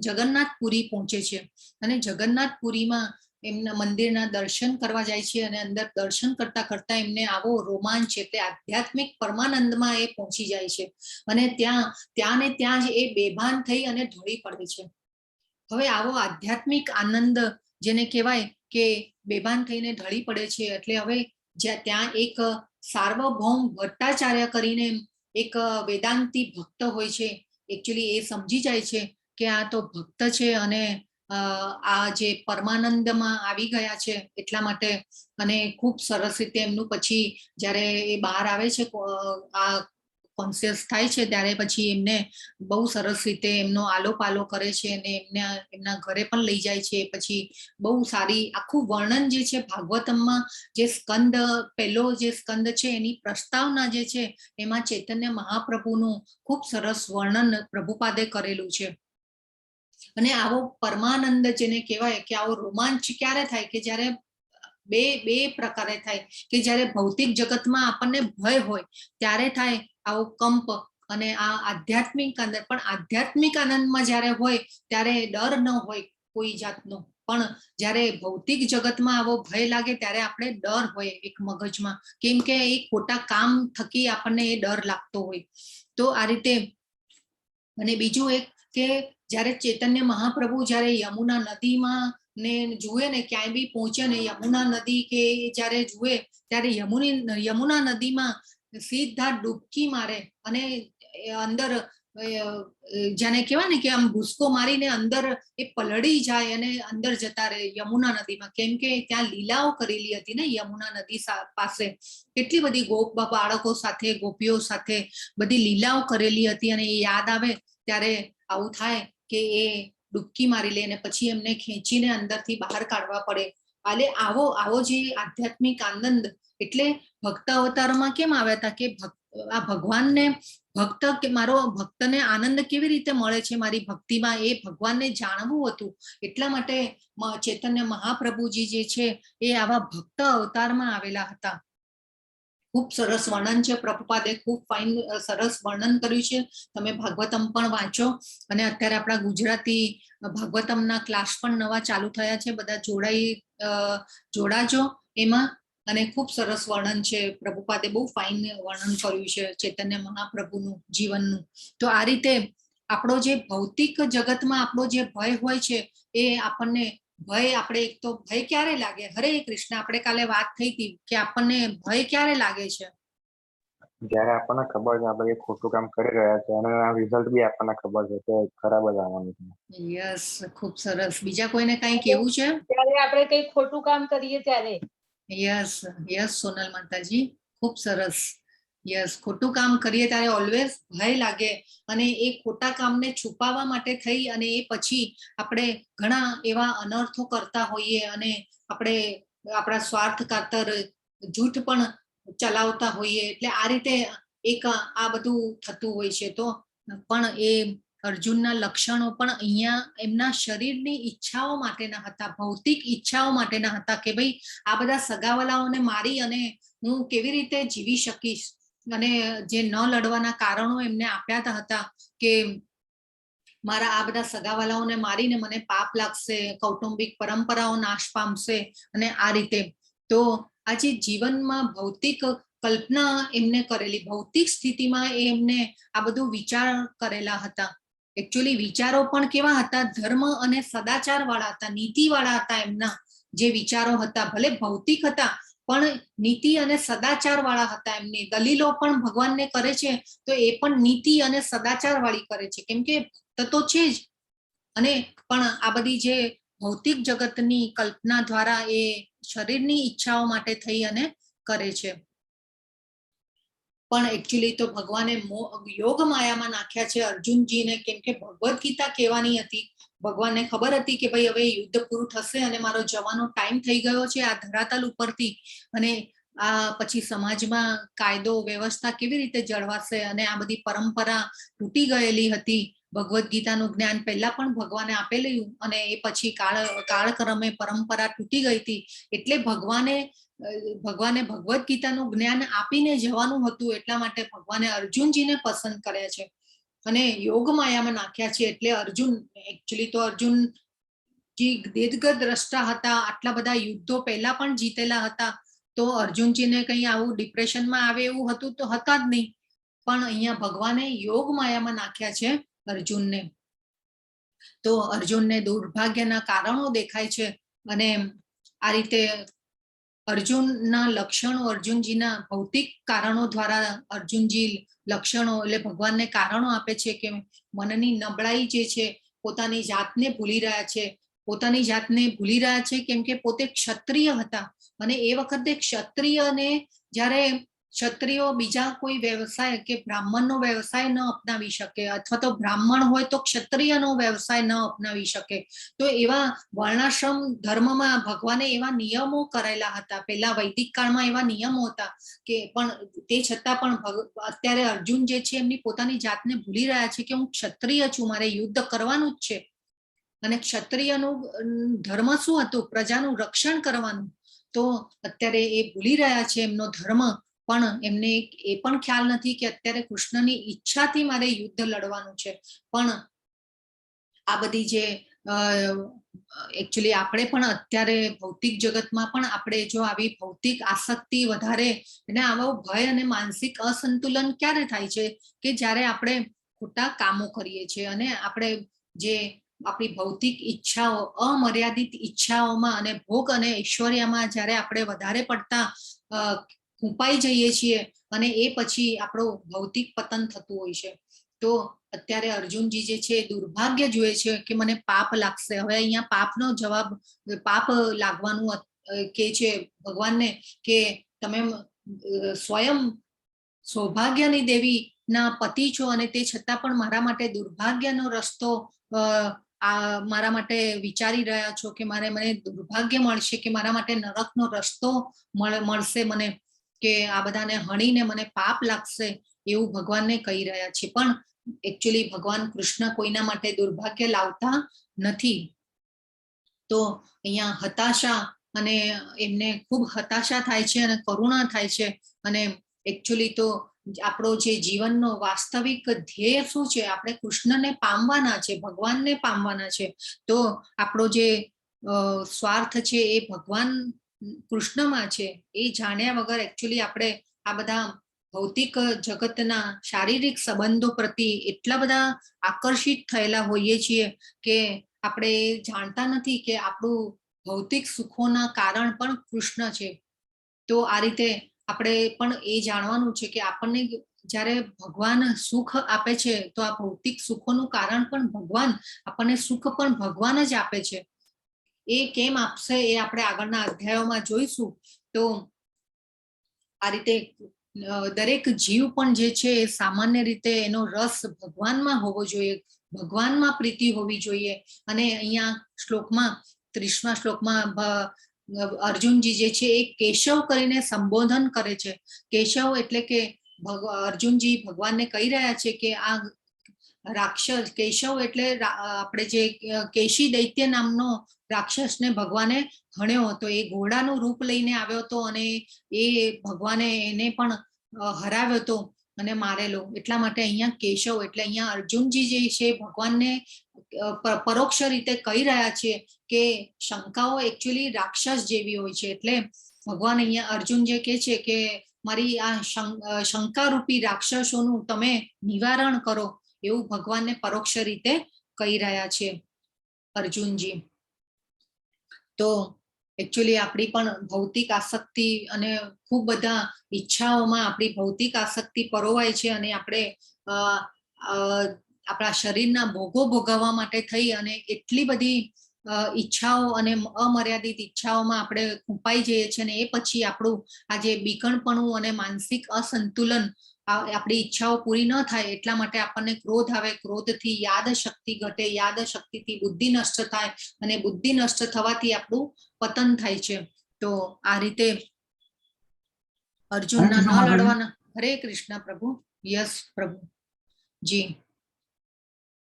જગન્નાથપુરી પહોંચે છે અને જગન્નાથપુરીમાં એમના મંદિરના દર્શન કરવા જાય છે અને અંદર દર્શન કરતા કરતા એમને આવો રોમાંચ એટલે આધ્યાત્મિક પરમાનંદમાં એ પહોંચી જાય છે અને ત્યાં જ એ બેભાન થઈ અને ઢળી પડે છે. હવે આવો આધ્યાત્મિક આનંદ જેને કહેવાય કે બેભાન થઈને ઢળી પડે છે એટલે હવે ત્યાં એક સાર્વભૌમ ભટ્ટાચાર્ય કરીને એક વેદાંતી ભક્ત હોય છે. એકચ્યુઅલી એ સમજી જાય છે કે આ તો ભક્ત છે અને આ જે પરમાનંદમાં આવી ગયા છે એટલા માટે. અને ખૂબ સરસ રીતે એમનું પછી જ્યારે એ બહાર આવે છે, આ કોન્શિયસ થાય છે, ત્યારે પછી એમને બહુ સરસ રીતે એમનો આલો પાલો કરે છે અને એમના ઘરે પણ લઈ જાય છે. પછી બહુ સારી આખું વર્ણન જે છે ભાગવતમમાં, જે સ્કંદ પહેલો જે સ્કંદ છે એની પ્રસ્તાવના જે છે એમાં ચૈતન્ય મહાપ્રભુનું ખૂબ સરસ વર્ણન પ્રભુપાદે કરેલું છે. અને આવો પરમાનંદ જેને કહેવાય કે આવો રોમાંચ ક્યારે થાય કે જ્યારે બે પ્રકારે થાય કે જ્યારે ભૌતિક જગતમાં આપણને ભય હોય ત્યારે થાય આવો કંપ અને આ આધ્યાત્મિક આનંદ. પણ આધ્યાત્મિક આનંદમાં જ્યારે હોય ત્યારે ડર ન હોય કોઈ જાતનો, પણ જ્યારે ભૌતિક જગતમાં આવો ભય લાગે ત્યારે આપણે ડર હોય એક મગજમાં, કેમ કે એ ખોટા કામ થકી આપણને એ ડર લાગતો હોય. તો આ રીતે. અને બીજું એક કે જ્યારે ચૈતન્ય મહાપ્રભુ જ્યારે યમુના નદીમાં ને જુએ ને, ક્યાંય બી પહોંચે ને યમુના નદી કે જ્યારે જુએ ત્યારે યમુના નદીમાં સીધા ડૂબકી મારે અને અંદર જેને કહેવાય ને કે આમ ભૂસકો મારીને અંદર એ પલળી જાય અને અંદર જતા રહે યમુના નદીમાં, કેમ કે ત્યાં લીલાઓ કરેલી હતી ને યમુના નદી પાસે. કેટલી બધી બાળકો સાથે, ગોપીઓ સાથે બધી લીલાઓ કરેલી હતી અને એ યાદ આવે ત્યારે આવું થાય કે એ ડૂબકી મારી લે અને પછી એમને ખેંચીને અંદરથી બહાર કાઢવા પડે. એટલે આવો જે આધ્યાત્મિક આનંદ, એટલે ભક્ત અવતારોમાં કેમ આવ્યા હતા કે આ ભગવાનને ભક્ત કે મારો ભક્તને આનંદ કેવી રીતે મળે છે મારી ભક્તિમાં, એ ભગવાનને જાણવું હતું. એટલા માટે ચૈતન્ય મહાપ્રભુજી જે છે એ આવા ભક્ત અવતારમાં આવેલા હતા. ખૂબ સરસ વર્ણન છે, પ્રભુપાદે ખૂબ ફાઇન સરસ વર્ણન કર્યું છે. તમે ભાગવતમ પણ વાંચો અને અત્યારે આપણા ગુજરાતી ભાગવતમના ક્લાસ પણ નવા ચાલુ થયા છે, બધા જોડાજો એમાં. અને ખૂબ સરસ વર્ણન છે, પ્રભુપાદે બહુ ફાઇન વર્ણન કર્યું છે ચૈતન્ય મહાપ્રભુનું જીવનનું. તો આ રીતે આપણો જે ભૌતિક જગતમાં આપણો જે ભય હોય છે એ આપણને ભય, આપણે એક તો ભય ક્યારે લાગે, હરે કૃષ્ણ, આપણે કાલે વાત થઈ હતી કે આપણને ભય ક્યારે લાગે છે? જયારે આપણને ખબર છે આપણે ખોટું કામ કરી રહ્યા છે અને આ રિઝલ્ટ બી આપણને ખબર છે કે ખરાબ જ આવવાનું છે. યસ, ખૂબ સરસ. બીજા કોઈને કઈ કેવું છે? ત્યારે આપણે કઈ ખોટું કામ કરીએ ત્યારે. યસ સોનલ માતાજી, ખૂબ સરસ. યસ, ખોટું કામ કરીએ ત્યારે ઓલવેઝ ભય લાગે અને એ ખોટા કામને છુપાવવા માટે થઈ અને એ પછી આપણે ઘણા એવા અનર્થો કરતા હોઈએ અને આપણે આપણા સ્વાર્થ ખાતર જૂઠ પણ ચલાવતા હોઈએ. એટલે આ રીતે એક આ બધું થતું હોય છે. તો પણ એ અર્જુનના લક્ષણો પણ અહીંયા એમના શરીરની ઈચ્છાઓ માટેના હતા, ભૌતિક ઈચ્છાઓ માટેના હતા કે ભાઈ આ બધા સગાવાલાઓને મારી અને હું કેવી રીતે જીવી શકીશ. અને જે ન લડવાના કારણો એમને આપ્યા હતા કે મારા આ બધા સગાવાલાઓને મારીને મને પાપ લાગશે, કૌટુંબિક પરંપરાઓ નાશ પામશે અને આ રીતે. તો આજે જીવનમાં ભૌતિક કલ્પના એમને કરેલી, ભૌતિક સ્થિતિમાં એમને આ બધું વિચાર કરેલા હતા. એકચ્યુઅલી વિચારો પણ કેવા હતા? ધર્મ અને સદાચાર વાળા હતા, નીતિ વાળા હતા. એમના જે વિચારો હતા ભલે ભૌતિક હતા પણ નીતિ અને સદાચાર વાળા હતા. એમની દલીલો પણ ભગવાનને કરે છે તો એ પણ નીતિ અને સદાચાર વાળી કરે છે, કેમ કે ભક્ત તો છે જ. અને પણ આ બધી જે ભૌતિક જગતની કલ્પના દ્વારા એ શરીરની ઈચ્છાઓ માટે થઈ અને કરે છે. પણ એકચ્યુઅલી તો ભગવાને યોગ માયામાં નાખ્યા છે અર્જુનજીને, કેમ કે ભગવદ્ ગીતા કહેવાની હતી. ભગવાનને ખબર હતી કે ભાઈ હવે યુદ્ધ પૂરું થશે અને મારો જવાનો ટાઈમ થઈ ગયો છે આ ધરાતલ ઉપરથી, અને આ પછી સમાજમાં કાયદો વ્યવસ્થા કેવી રીતે જળવાશે અને આ બધી પરંપરા તૂટી ગયેલી હતી. ભગવદ્ ગીતાનું જ્ઞાન પહેલા પણ ભગવાને આપેલું અને એ પછી કાળક્રમે પરંપરા તૂટી ગઈ હતી. એટલે ભગવાને ભગવદ્ ગીતાનું જ્ઞાન આપીને જવાનું હતું. એટલા માટે ભગવાને અર્જુનજીને પસંદ કર્યા છે અને યોગ માયામાં નાખ્યા છે. એટલે અર્જુન, એકચ્યુઅલી તો અર્જુન દીર્ઘ દ્રષ્ટા હતા, આટલા બધા યુદ્ધો પહેલા પણ જીતેલા હતા. તો અર્જુનજીને કઈ આવું ડિપ્રેશનમાં આવે એવું હતું તો હતા જ નહીં. પણ અહીંયા ભગવાને યોગ માયામાં નાખ્યા છે અર્જુનને. તો અર્જુનને દુર્ભાગ્યના કારણો દેખાય છે અને આ રીતે અર્જુનના લક્ષણો, અર્જુનજીના ભૌતિક કારણો દ્વારા અર્જુનજી લક્ષણો એટલે ભગવાનને કારણો આપે છે કે મનની નબળાઈ જે છે, પોતાની જાતને ભૂલી રહ્યા છે, પોતાની જાતને ભૂલી રહ્યા છે કેમ કે પોતે ક્ષત્રિય હતા અને એ વખતે ક્ષત્રિયને જ્યારે ક્ષત્રિયો બીજા કોઈ વ્યવસાય કે બ્રાહ્મણનો વ્યવસાય ન અપનાવી શકે અથવા તો બ્રાહ્મણ હોય તો ક્ષત્રિયનો વ્યવસાય ન અપનાવી શકે, તો એવા વર્ણાશ્રમ ધર્મમાં ભગવાને એવા નિયમો કરેલા હતા. પહેલા વૈદિક કાળમાં એવા નિયમો હતા કે પણ તે છતાં પણ અત્યારે અર્જુન જે છે એમની પોતાની જાતને ભૂલી રહ્યા છે કે હું ક્ષત્રિય છું, મારે યુદ્ધ કરવાનું જ છે અને ક્ષત્રિયનું ધર્મ શું હતું? પ્રજાનું રક્ષણ કરવાનું. તો અત્યારે એ ભૂલી રહ્યા છે એમનો ધર્મ, પણ એમને એ પણ ખ્યાલ નથી કે અત્યારે કૃષ્ણની ઈચ્છાથી મારે યુદ્ધ લડવાનું છે. પણ આ બધી જે એકચ્યુઅલી આપણે પણ અત્યારે ભૌતિક જગતમાં પણ આપણે જો આવી ભૌતિક આસક્તિ વધારે અને આવો ભય અને માનસિક અસંતુલન ક્યારે થાય છે કે જ્યારે આપણે ખોટા કામો કરીએ છીએ અને આપણે જે આપણી ભૌતિક ઈચ્છાઓ, અમર્યાદિત ઈચ્છાઓમાં અને ભોગ અને ઐશ્વર્યમાં જ્યારે આપણે વધારે પડતા ખૂંપાઈ જઈએ છીએ અને એ પછી આપણું ભૌતિક પતન થતું હોય છે. તો અત્યારે અર્જુનજી જે છે દુર્ભાગ્ય જુએ છે કે મને પાપ લાગશે. હવે અહીંયા પાપનો જવાબ, પાપ લાગવાનું કે છે ભગવાનને કે તમે સ્વયં સૌભાગ્યની દેવીના પતિ છો અને તે છતાં પણ મારા માટે દુર્ભાગ્યનો રસ્તો મારા માટે વિચારી રહ્યા છો કે મને દુર્ભાગ્ય મળશે કે મારા માટે નરકનો રસ્તો મળશે મને, કે આ બધાને હણીને મને પાપ લાગશે, એવું ભગવાનને કહી રહ્યા છે. પણ એકચ્યુઅલી ભગવાન કૃષ્ણ કોઈના માટે દુર્ભાગ્ય લાવતા નથી. તો અહીંયા હતાશા અને એમને ખૂબ હતાશા થાય છે અને કરુણા થાય છે. અને એકચ્યુઅલી તો આપણો જે જીવનનો વાસ્તવિક ધ્યેય શું છે? આપણે કૃષ્ણને પામવાના છે, ભગવાનને પામવાના છે. તો આપણો જે સ્વાર્થ છે એ ભગવાન કૃષ્ણમાં છે. એ જાણ્યા વગર એકચ્યુઅલી આપણે આ બધા ભૌતિક જગતના શારીરિક સંબંધો પ્રતિ એટલા બધા આકર્ષિત થયેલા હોઈએ છીએ કે આપણે જાણતા નથી કે આપણું ભૌતિક સુખોના કારણ પણ કૃષ્ણ છે. તો આ રીતે આપણે પણ એ જાણવાનું છે કે આપણને જ્યારે ભગવાન સુખ આપે છે તો આ ભૌતિક સુખોનું કારણ પણ ભગવાન, આપણને સુખ પણ ભગવાન જ આપે છે. એ કેમ આપશે એ આપણે આગળના અધ્યાયોમાં જોઈશું. તો આ રીતે દરેક જીવ પણ જે છે એ સામાન્ય રીતે એનો રસ ભગવાનમાં હોવો જોઈએ, ભગવાનમાં પ્રીતિ હોવી જોઈએ. અને અહીંયા શ્લોકમાં 30મા શ્લોકમાં અર્જુનજી જે છે એ કેશવ કરીને સંબોધન કરે છે. કેશવ એટલે કે અર્જુનજી ભગવાનને કહી રહ્યા છે કે આ રાક્ષસ કેશવ એટલે આપણે જે કેશી દૈત્ય નામનો રાક્ષસને ભગવાને હણ્યો હતો. એ ઘોડાનું રૂપ લઈને આવ્યો હતો અને એ ભગવાને એને પણ હરાવ્યો હતો અને મારેલો. એટલા માટે અહીંયા કેશવ એટલે અહીંયા અર્જુનજી જે છે ભગવાનને પરોક્ષ રીતે કહી રહ્યા છે કે શંકાઓ એકચ્યુઅલી રાક્ષસ જેવી હોય છે. એટલે ભગવાન અહીંયા અર્જુન જે કહે છે કે મારી આ શંકારૂપી રાક્ષસોનું તમે નિવારણ કરો, એવું ભગવાનને પરોક્ષ રીતે કહી રહ્યા છે અર્જુનજી. તો એકચ્યુઅલી આપણી પણ ભૌતિક આસક્તિ અને ખૂબ બધા ઈચ્છાઓમાં આપણી ભૌતિક આસક્તિ પરોવાય છે અને આપણે આપણા શરીરના ભોગો ભોગવવા માટે થઈ અને એટલી બધી ઈચ્છાઓ અને અમર્યાદિત ઈચ્છાઓમાં આપણે ખૂંપાઈ જઈએ છીએ અને એ પછી આપણું આ જે બીકણપણું અને માનસિક અસંતુલન, આપણી ઈચ્છાઓ પૂરી ન થાય એટલા માટે આપણને ક્રોધ આવે, ક્રોધથી યાદ શક્તિ ઘટે, યાદ શક્તિથી બુદ્ધિ નષ્ટ થાય અને બુદ્ધિ નષ્ટ થવાથી આપણું પતન થાય છે. તો આ રીતે અર્જુનના ન લડવાના. હરે કૃષ્ણ પ્રભુ. યસ પ્રભુ જી.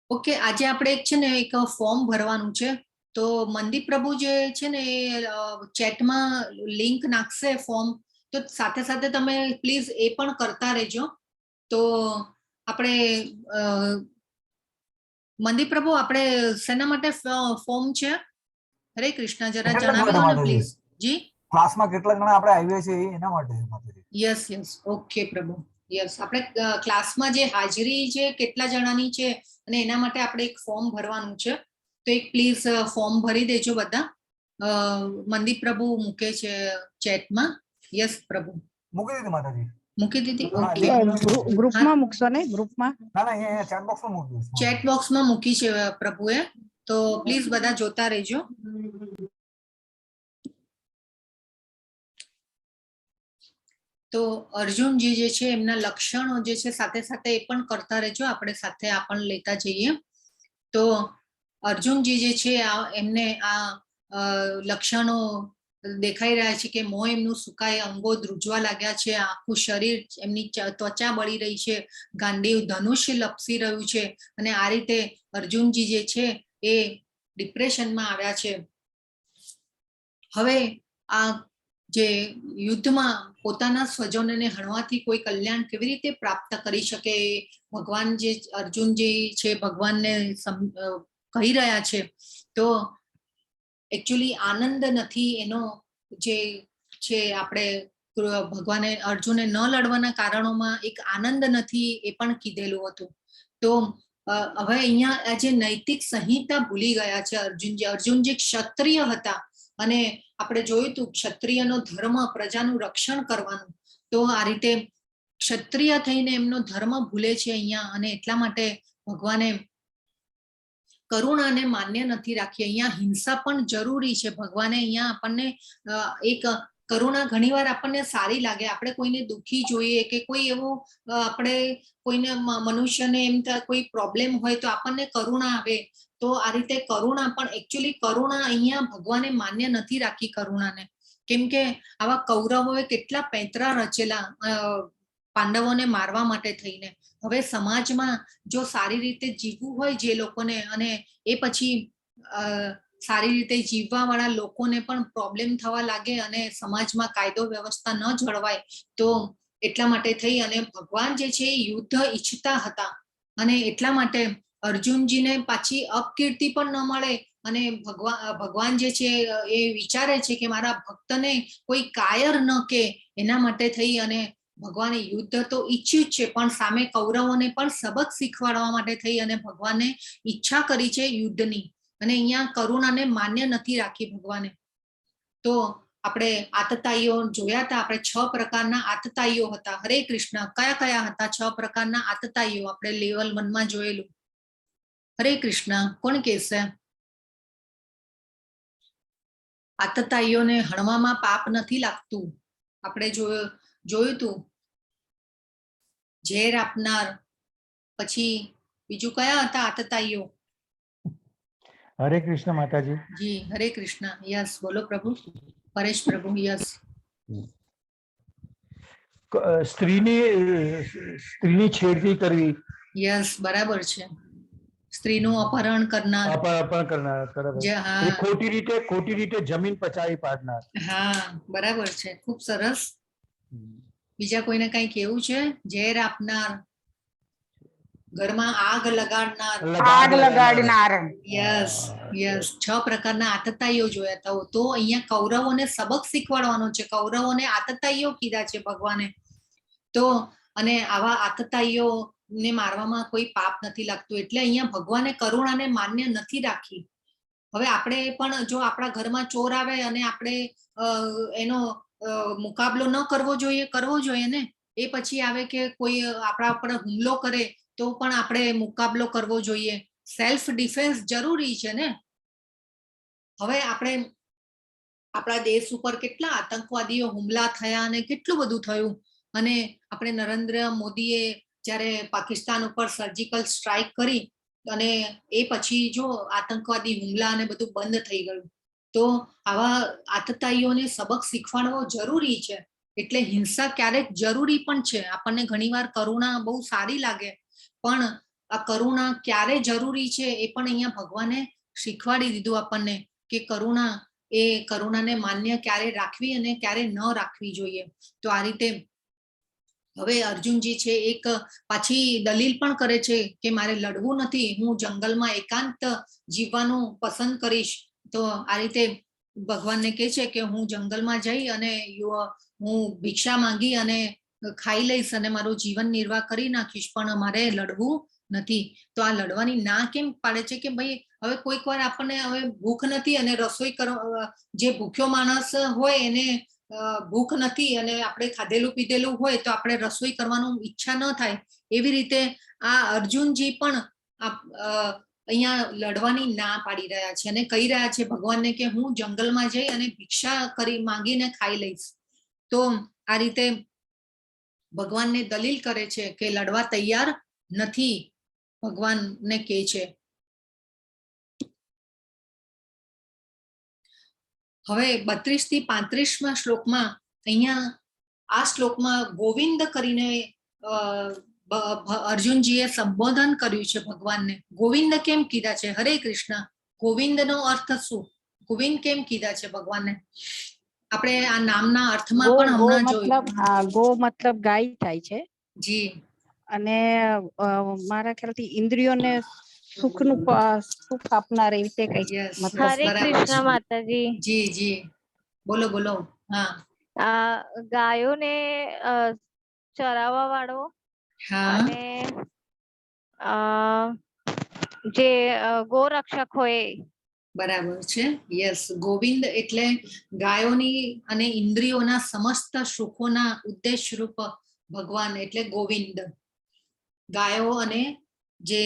ઓકે, આજે આપણે એક છે ને એક ફોર્મ ભરવાનું છે. તો મંદીપ પ્રભુ જે છે ને એ ચેટમાં લિંક નાખશે ફોર્મ, તો સાથે સાથે તમે પ્લીઝ એ પણ કરતા રહેજો. તો આપણે મંદીપ પ્રભુ આપણે શેના માટે ફોર્મ છે? હરે કૃષ્ણ, જરા જણાવી દો ને પ્લીઝ. જી, ક્લાસમાં કેટલા જણા આપણે આવીએ છીએ એના માટે. યસ યસ, ઓકે પ્રભુ. યસ, આપણે ક્લાસમાં જે હાજરી છે કેટલા જણાની છે અને એના માટે આપણે એક ફોર્મ ભરવાનું છે. તો એક પ્લીઝ ફોર્મ ભરી દેજો બધા. મંદિર પ્રભુ મૂકે છે ચેટમાં. યસ પ્રભુ, મૂકી દીધી માતાજી. મૂકી દીધી. હા, ઓકે, ગ્રુપમાં મૂકશો ને ગ્રુપમાં? ના ના અહીંયા ચેટ બોક્સમાં મૂકી દઈશ. ચેટ બોક્સમાં મૂકી છે પ્રભુએ, તો પ્લીઝ બધા જોતા રહેજો. તો અર્જુનજી જે છે એમના લક્ષણો જે છે સાથે સાથે એ પણ કરતા રહેજો, આપણે સાથે આ પણ લેતા જઈએ. તો અર્જુનજી જે છે એમને આ લક્ષણો દેખાઈ રહ્યા છે કે મોં એમનું સુકાય, અંગો ધ્રુજવા લાગ્યા છે, આખું શરીર એમની ત્વચા બળી રહી છે, ગાંડીવ ધનુષ્ય લપસી રહ્યું છે, અને આ રીતે અર્જુનજી જે છે એ ડિપ્રેશનમાં આવ્યા છે. હવે આ જે યુદ્ધમાં પોતાના સ્વજનોને હણવાથી કોઈ કલ્યાણ કેવી રીતે પ્રાપ્ત કરી શકે, ભગવાન જે અર્જુનજી છે ભગવાનને કહી રહ્યા છે. તો એકચ્યુઅલી આનંદ નથી એનો જે છે, આપણે ભગવાને અર્જુને ન લડવાના કારણોમાં એક આનંદ નથી એ પણ કીધેલું હતું. તો હવે અહીંયા આ જે નૈતિક સંહિતા ભૂલી ગયા છે અર્જુનજી ક્ષત્રિય હતા, અને આપણે જોયું હતું ક્ષત્રિયનો ધર્મ પ્રજાનું રક્ષણ કરવાનું. તો આ રીતે ક્ષત્રિય થઈને એમનો ધર્મ ભૂલે છે અહીંયા, અને એટલા માટે ભગવાને કરુણાને માન્ય નથી રાખી. અહીંયા હિંસા પણ જરૂરી છે. ભગવાને અહીંયા આપણને એક કરુણા ઘણીવાર આપણને સારી લાગે, આપણે કોઈને દુઃખી જોઈએ કે કોઈ એવો આપણે કોઈને મનુષ્યને એમ કોઈ પ્રોબ્લેમ હોય તો આપણને કરુણા આવે. તો આ રીતે કરુણા પણ એકચ્યુઅલી કરુણા અહીંયા ભગવાને માન્ય નથી રાખી કરુણાને, કેમ કે આવા કૌરવોએ કેટલા પૈતરા રચેલા પાંડવોને મારવા માટે થઈને. હવે સમાજમાં જો સારી રીતે જીવવું હોય જે લોકોને, અને એ પછી સારી રીતે જીવવા વાળા લોકોને પણ પ્રોબ્લેમ થવા લાગે અને સમાજમાં કાયદો વ્યવસ્થા ન જળવાય, તો એટલા માટે થઈ અને ભગવાન જે છે એ યુદ્ધ ઈચ્છતા હતા, અને એટલા માટે અર્જુનજીને પાછી અપકીર્તિ પણ ન મળે, અને ભગવાન જે છે એ વિચારે છે કે મારા ભક્તને કોઈ કાયર ન કે, એના માટે થઈ અને ભગવાને યુદ્ધ તો ઈચ્છ્યું જ છે, પણ સામે કૌરવોને પણ સબક શીખવાડવા માટે થઈ અને ભગવાને ઈચ્છા કરી છે યુદ્ધની, અને અહીંયા કરુણાને માન્ય નથી રાખી ભગવાને. તો આપણે આતતાઈઓ જોયા હતા, આપણે 6 પ્રકારના આતતાઈઓ હતા. હરે કૃષ્ણ, કયા કયા હતા 6 પ્રકારના આતતાઈઓ? આપણે લેવલ 1 માં જોયેલું. હરે કૃષ્ણ, કોણ કહેશે? આતતાઈઓને હણવામાં પાપ નથી લાગતું. આપણે જોયું હતું ઝેર આપનાર, પછી બીજું કયા હતા આતતાઈઓ? હરે કૃષ્ણ માતાજી. જી હરે કૃષ્ણ. યસ, બોલો પ્રભુ. પરેશ પ્રભુ. યસ. સ્ત્રીની છેડતી કરવી. યસ, બરાબર છે. સ્ત્રીનું અપહરણ કરનાર. અપહરણ કરનાર, બરાબર. હા, ખોટી રીતે જમીન પચાવી પાડનાર. હા, બરાબર છે. ખૂબ સરસ. બીજા કોઈને કઈ કેવું છે? ઝેર આપનાર, ઘરમાં આગ લગાડનાર. યસ યસ, 6 પ્રકારના આતતાઈઓ જોયા હતા. તો અહીંયા કૌરવોને સબક શીખવાડવાનો છે. કૌરવોને આતતાઈઓ કીધા છે ભગવાને. તો અને આવા આતતાઈઓ ને મારવામાં કોઈ પાપ નથી લાગતું, એટલે અહીંયા ભગવાને કરુણાને માન્ય નથી રાખી. હવે આપણે પણ જો આપણા ઘરમાં ચોર આવે અને આપણે એનો મુકાબલો ન કરવો જોઈએ, કરવો જોઈએ ને. એ પછી આવે કે કોઈ આપણા પર હુમલો કરે તો પણ આપણે મુકાબલો કરવો જોઈએ. સેલ્ફ ડિફેન્સ જરૂરી છે ને. હવે આપણે આપણા દેશ ઉપર કેટલા આતંકવાદીઓ હુમલા થયા અને કેટલું બધું થયું, અને આપણે નરેન્દ્ર મોદીએ જ્યારે પાકિસ્તાન ઉપર સર્જિકલ સ્ટ્રાઇક કરી અને એ પછી જો આતંકવાદી હુમલા અને બધું બંધ થઈ ગયું. તો આવા આતતાઈઓને સબક શીખવાડવો જરૂરી છે. એટલે હિંસા ક્યારેક જરૂરી પણ છે. આપણને ઘણીવાર કરુણા બહુ સારી લાગે, પણ આ કરુણા ક્યારે જરૂરી છે એ પણ અહીંયા ભગવાને શીખવાડી દીધું આપણને, કે કરુણાને માન્ય ક્યારે રાખવી અને ક્યારે ન રાખવી જોઈએ. તો આ રીતે હવે અર્જુનજી છે એક પાછી દલીલ પણ કરે છે કે મારે લડવું નથી, હું જંગલમાં એકાંત જીવવાનું પસંદ કરીશ. તો આ રીતે ભગવાનને કહે છે કે હું જંગલમાં જઈ અને હું ભિક્ષા માંગી અને ખાઈ લઈશ અને મારું જીવન નિર્વાહ કરી નાખીશ, પણ મારે લડવું નથી. તો આ લડવાની ના કેમ પાડે છે કે ભાઈ હવે કોઈક વાર આપણને હવે ભૂખ નથી અને રસોઈ કરવા, જે ભૂખ્યો માણસ હોય એને ભૂખ નથી અને આપણે ખાધેલું પીધેલું હોય તો આપણે રસોઈ કરવાનું ઈચ્છા ન થાય. એવી રીતે આ અર્જુનજી પણ અહીંયા લડવાની ના પાડી રહ્યા છે અને કહી રહ્યા છે ભગવાનને કે હું જંગલમાં જઈ અને ભિક્ષા કરી માંગીને ખાઈ લઈશ. તો આ રીતે ભગવાનને દલીલ કરે છે કે લડવા તૈયાર નથી, ભગવાનને કહે છે. હવે 32 થી 35માં શ્લોકમાં અહીંયા આ શ્લોકમાં ગોવિંદ કરીને અર્જુનજીએ સંબોધન કર્યું છે ભગવાનને. ગોવિંદ કેમ કીધા છે? હરે કૃષ્ણ. ગોવિંદનો અર્થ શું? ગોવિંદ કેમ કીધા છે ભગવાનને? આપણે આ નામના અર્થમાં પણ હમણાં જોયું. હા, ગો મતલબ ગાય થાય છે. જી. અને મારા ખ્યાલથી ઇન્દ્રિયોને સુખનું સુખ આપનાર એવી રીતે કઈક મતલબ. હરે કૃષ્ણ માતાજી. જી જી, બોલો બોલો. હા, ગાયોને ચરાવવા વાળો અને જે ગોરક્ષક હોય. બરાબર છે. યસ, ગોવિંદ એટલે ગાયોની અને ઇન્દ્રિયોના સમસ્ત સુખોના ઉદ્દેશ રૂપ ભગવાન એટલે ગોવિંદ. ગાયો અને જે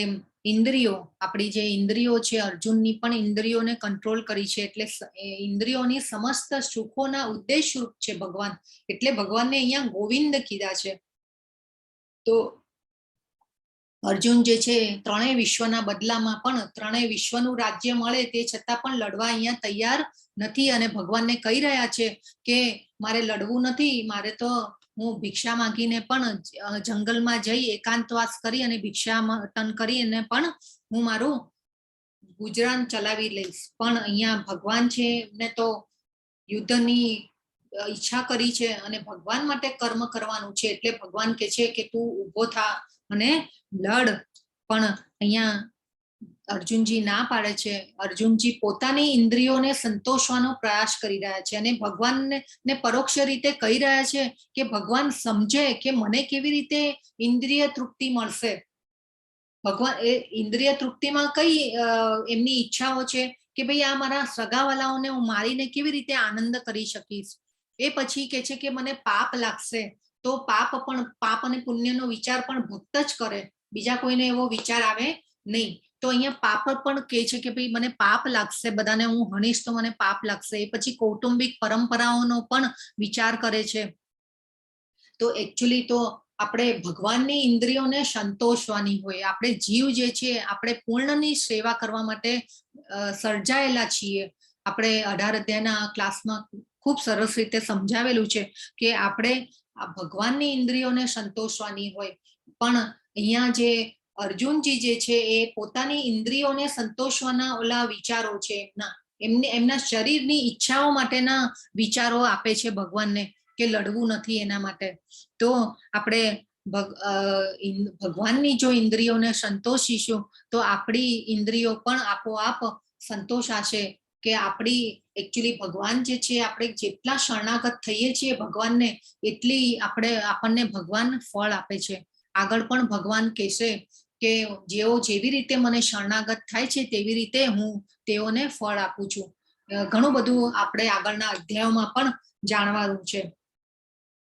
ઇન્દ્રિયો, આપણી જે ઇન્દ્રિયો છે, અર્જુનની પણ ઇન્દ્રિયોને કંટ્રોલ કરી છે એટલે ઇન્દ્રિયોની સમસ્ત સુખોના ઉદ્દેશ રૂપ છે ભગવાન. એટલે ભગવાનને અહીંયા ગોવિંદ કીધા છે. તો અર્જુન જે છે ત્રણેય વિશ્વના બદલામાં પણ ત્રણેય વિશ્વનું રાજ્ય મળે તે છતાં પણ લડવા અહીંયા તૈયાર નથી અને ભગવાનને કહી રહ્યા છે કે મારે લડવું નથી, મારે તો હું ભિક્ષા માંગીને પણ જંગલમાં જઈ એકાંતવાસ કરી અને ભિક્ષાટન કરીને પણ હું મારું ગુજરાન ચલાવી લઈશ. પણ અહીંયા ભગવાન છે ને તો યુદ્ધની ઈચ્છા કરી છે અને ભગવાન માટે કર્મ કરવાનું છે. એટલે ભગવાન કે છે કે તું ઊભો થા અને લડ. પણ અહીંયા અર્જુનજી ના પાડે છે. અર્જુનજી પોતાની ઇન્દ્રિયોને સંતોષવાનો પ્રયાસ કરી રહ્યા છે અને ભગવાનને પરોક્ષ રીતે કહી રહ્યા છે કે ભગવાન સમજે કે મને કેવી રીતે ઇન્દ્રિય તૃપ્તિ મળશે. ભગવાન એ ઇન્દ્રિય તૃપ્તિમાં કઈ એમની ઈચ્છાઓ છે કે ભાઈ આ મારા સગાવાલાઓને હું મારીને કેવી રીતે આનંદ કરી શકીશ. એ પછી કે છે કે મને પાપ લાગશે. તો પાપ અને પુણ્યનો વિચાર પણ ભક્ત જ કરે, બીજા કોઈને એવો વિચાર આવે નહીં. તો અહીંયા પાપ પણ કહે છે કે ભાઈ મને પાપ લાગશે, બધાને હું હણીશ તો મને પાપ લાગશે. એ પછી કૌટુંબિક પરંપરાઓનો પણ વિચાર કરે છે. તો એકચ્યુઅલી તો આપણે ભગવાનની ઇન્દ્રિયોને સંતોષવાની હોય. આપણે જીવ જે છે આપણે પૂર્ણની સેવા કરવા માટે સર્જાયેલા છીએ. આપણે 18 અધ્યાયના ક્લાસમાં ખૂબ સરસ રીતે સમજાવેલું છે કે આપણે આ ભગવાનની ઇન્દ્રિયોને સંતોષવાની હોય. પણ અહીંયા જે અર્જુનજી જે છે એ પોતાની ઇન્દ્રિયોને સંતોષવાના ઓલા વિચારો છે, એમના શરીરની ઈચ્છાઓ માટેના વિચારો આપે છે ભગવાનને કે લડવું નથી એના માટે. તો આપણે ભગવાનની જો ઇન્દ્રિયોને સંતોષીશું તો આપણી ઇન્દ્રિયો પણ આપોઆપ સંતોષાશે. કે આપણી એકચ્યુઅલી ભગવાન જે છે આપણે જેટલા શરણાગત થઈએ છીએ ભગવાનને એટલી આપણને ભગવાન ફળ આપે છે. આગળ પણ ભગવાન કહેશે કે જેઓ જેવી રીતે મને શરણાગત થાય છે તેવી રીતે હું તેઓને ફળ આપું છું. ઘણું બધું આપણે આગળના અધ્યાયોમાં પણ જાણવાનું છે.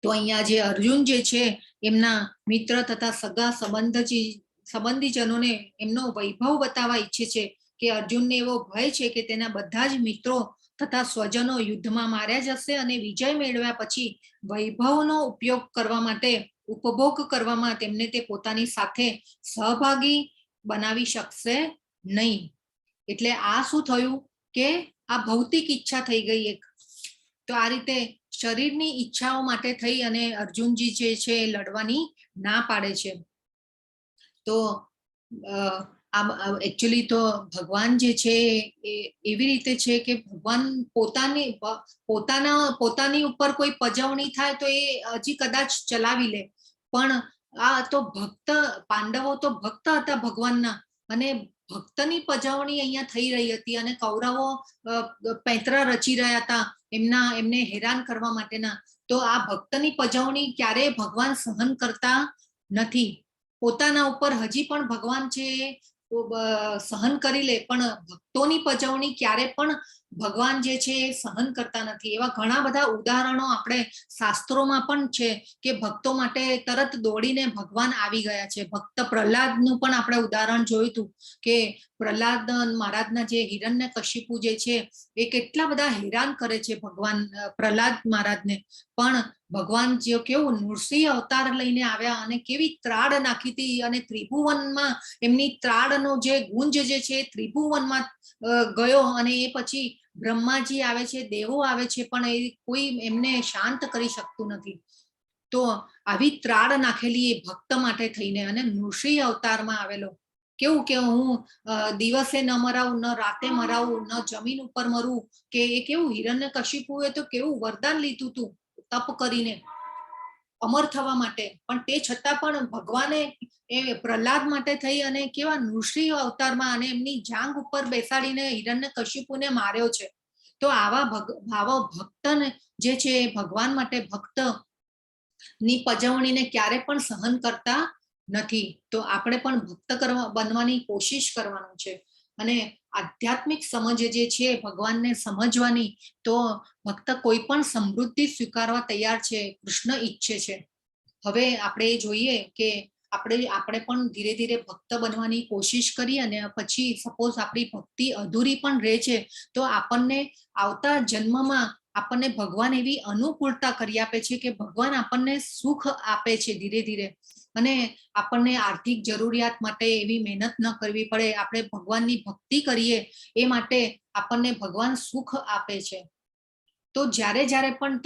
તો અહીંયા જે અર્જુન જે છે એમના મિત્ર તથા સગા સંબંધીજનોને એમનો વૈભવ બતાવવા ઈચ્છે છે કે અર્જુનને એવો ભય છે કે તેના બધા જ મિત્રો તથા સ્વજનો યુદ્ધમાં માર્યા જશે અને વિજય મેળવ્યા પછી વૈભવનો ઉપયોગ કરવા માટે ઉપભોગ કરવામાં તેમને તે પોતાની સાથે સહભાગી બનાવી શકશે નહીં. એટલે આ શું થયું કે આ ભૌતિક ઈચ્છા થઈ ગઈ એક. તો આ રીતે શરીરની ઈચ્છાઓ માટે થઈ અને અર્જુનજી જે છે લડવાની ના પાડે છે. તો એકચ્યુઅલી તો ભગવાન જે છે એવી રીતે છે કે ભગવાન પોતાની ઉપર કોઈ પજવણી થાય તો એ હજી કદાચ ચલાવી લે. પણ આ તો ભક્ત, પાંડવો તો ભક્ત હતા ભગવાનના અને ભક્તની પજવણી અહીંયા થઈ રહી હતી અને કૌરવો પૈત્ર રચી રહ્યા હતા એમને હેરાન કરવા માટેના. તો આ ભક્તની પજવણી ક્યારેય ભગવાન સહન કરતા નથી. પોતાના ઉપર હજી પણ ભગવાન છે સહન કરી લે, પણ ભક્તોની પજવણી ક્યારે પણ ભગવાન જે છે એ સહન કરતા નથી. એવા ઘણા બધા ઉદાહરણો આપણે શાસ્ત્રોમાં પણ છે કે ભક્તો માટે તરત દોડીને ભગવાન આવી ગયા છે. ભક્ત પ્રહલાદનું પણ આપણે ઉદાહરણ જોયું હતું કે પ્રહલાદ મહારાજના જે હિરણ્યકશિપુ જે છે એ કેટલા બધા હેરાન કરે છે ભગવાન પ્રહલાદ મહારાજને, પણ ભગવાન જે કેવું નૃસિંહ અવતાર લઈને આવ્યા અને કેવી ત્રાડ નાખી હતી, અને ત્રિભુવનમાં એમની ત્રાડનો જે ગુંજ જે છે ત્રિભુવનમાં ગયો, અને એ પછી બ્રહ્માજી આવે છે, દેવો આવે છે, પણ એ કોઈ એમને શાંત કરી શકતું નથી. તો આવી ત્રાડ નાખેલી એ ભક્ત માટે થઈને અને નૃસિંહ અવતારમાં આવેલો. કેવું કે હું દિવસે ન મરાવું, ન રાતે મરાવું, ન જમીન ઉપર મરું, કે એ કેવું હિરણ્યકશિપુએ તો કેવું વરદાન લીધું હતું તપ કરીને અમર થવા માટે, પણ તે છતાં પણ ભગવાને એ પ્રહલાદ માટે થઈ અને કેવા નૃસિંહ અવતારમાં અને એમની જાંગ ઉપર બેસાડીને હિરણ્યકશિપુને માર્યો છે. તો આવા ભક્તને જે છે ભગવાન માટે ભક્ત ની પજવણીને ક્યારે પણ સહન કરતા નથી. તો આપણે પણ ભક્ત બનવાની કોશિશ કરવાનું છે. અને આધ્યાત્મિક સમજ જે છે ભગવાનને સમજવાની, તો ભક્ત કોઈ પણ સમૃદ્ધિ સ્વીકારવા તૈયાર છે. કૃષ્ણ ઈચ્છે છે. હવે આપણે જોઈએ કે આપણે પણ ધીરે ધીરે ભક્ત બનવાની કોશિશ કરીએ, અને પછી સપોઝ આપણી ભક્તિ અધૂરી પણ રહે છે, તો આપણને આવતા જન્મમાં આપણને ભગવાન એવી અનુકૂળતા કરી આપે છે કે ભગવાન આપણને સુખ આપે છે ધીરે ધીરે, અને આપણને આર્થિક જરૂરિયાત માટે એવી મહેનત ન કરવી પડે. આપણે ભગવાનની ભક્તિ કરીએ એ માટે આપણને ભગવાન સુખ આપે છે. તો જ્યારે પણ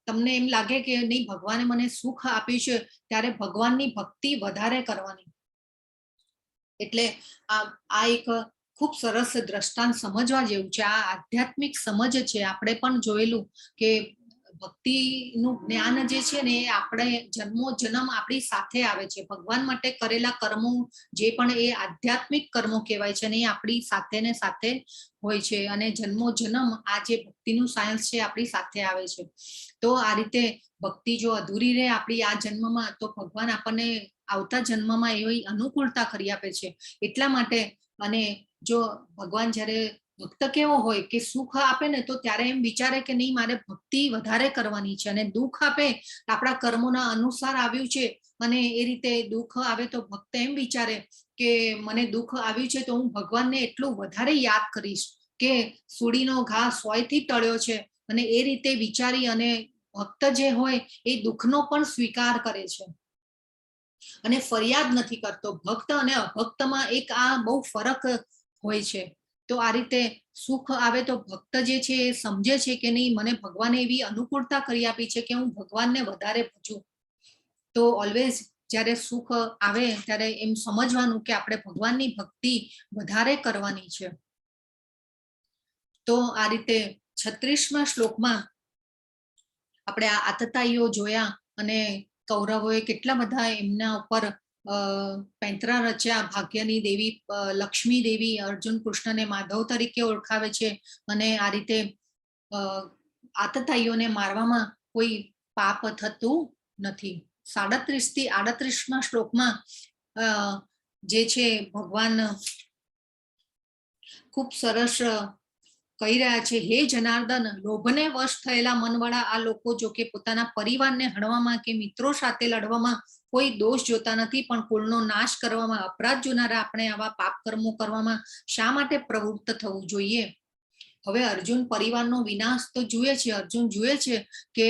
તમને એમ લાગે કે નહીં ભગવાને મને સુખ આપ્યું છે, ત્યારે ભગવાનની ભક્તિ વધારે કરવાની. એટલે આ એક ખૂબ સરસ દ્રષ્ટાંત સમજવા જેવું છે. આ આધ્યાત્મિક સમજ છે. આપણે પણ જોયેલું કે ભક્તિનું જ્ઞાન જે છે ને એ આપણે જન્મો જન્મ આપણી સાથે આવે છે. ભગવાન માટે કરેલા કર્મો જે પણ એ આધ્યાત્મિક કર્મો કહેવાય છે, અને એ આપણી સાથે ને સાથે હોય છે, અને જન્મો જન્મ આ જે ભક્તિનું સાયન્સ છે આપણી સાથે આવે છે. તો આ રીતે ભક્તિ જો અધૂરી રહે આપણી આ જન્મમાં, તો ભગવાન આપણને આવતા જન્મમાં એવી અનુકૂળતા કરી આપે છે. એટલા માટે, અને જો ભગવાન જ્યારે ભક્ત કેવો હોય કે સુખ આપે ને, તો ત્યારે એમ વિચારે કે નહીં મારે ભક્તિ વધારે કરવાની છે, અને દુઃખ આપે આપણા કર્મોના અનુસાર આવ્યું છે, અને એ રીતે દુઃખ આવે તો ભક્ત એમ વિચારે કે મને દુઃખ આવ્યું છે તો હું ભગવાનને એટલું વધારે યાદ કરીશ કે સુડીનો ઘા 100 થી ટળ્યો છે. અને એ રીતે વિચારી અને ભક્ત જે હોય એ દુઃખનો પણ સ્વીકાર કરે છે અને ફરિયાદ નથી કરતો. ભક્ત અને અભક્તમાં એક આ બહુ ફરક હોય છે. તો આ રીતે સુખ આવે તો ભક્ત જે છે એ સમજે છે કે નહીં મને ભગવાને એવી અનુકૂળતા કરી આપી છે કે હું ભગવાનને વધારે ભજું. તો ઓલવેઝ જ્યારે સુખ આવે ત્યારે એમ સમજવાનું કે આપણે ભગવાનની ભક્તિ વધારે કરવાની છે. તો આ રીતે 36મા શ્લોકમાં આપણે આ આતતાઈઓ જોયા, અને કૌરવોએ કેટલા બધા એમના ઉપર પેંતરા રચ્યા. ભાગ્યની દેવી લક્ષ્મી દેવી અર્જુન કૃષ્ણને માધવ તરીકે ઓળખાવે છે, અને આ રીતે આતતાઈઓને મારવામાં કોઈ પાપ થતું નથી. 37 થી 38મા શ્લોકમાં જે છે ભગવાન ખૂબ સરસ કહી રહ્યા છે, હે જનાર્દન, લોભને વશ થયેલા મનવાળા આ લોકો જો કે પોતાના પરિવારને હણવામાં કે મિત્રો સાથે લડવામાં કોઈ દોષ જોતા નથી, પણ કુળનો નાશ કરવામાં, અપરાધ જોનારા આપણે આવા પાપ કર્મો કરવામાં શા માટે પ્રવૃત્ત થવું જોઈએ? હવે અર્જુન પરિવારનો વિનાશ તો જુએ છે. અર્જુન જુએ છે કે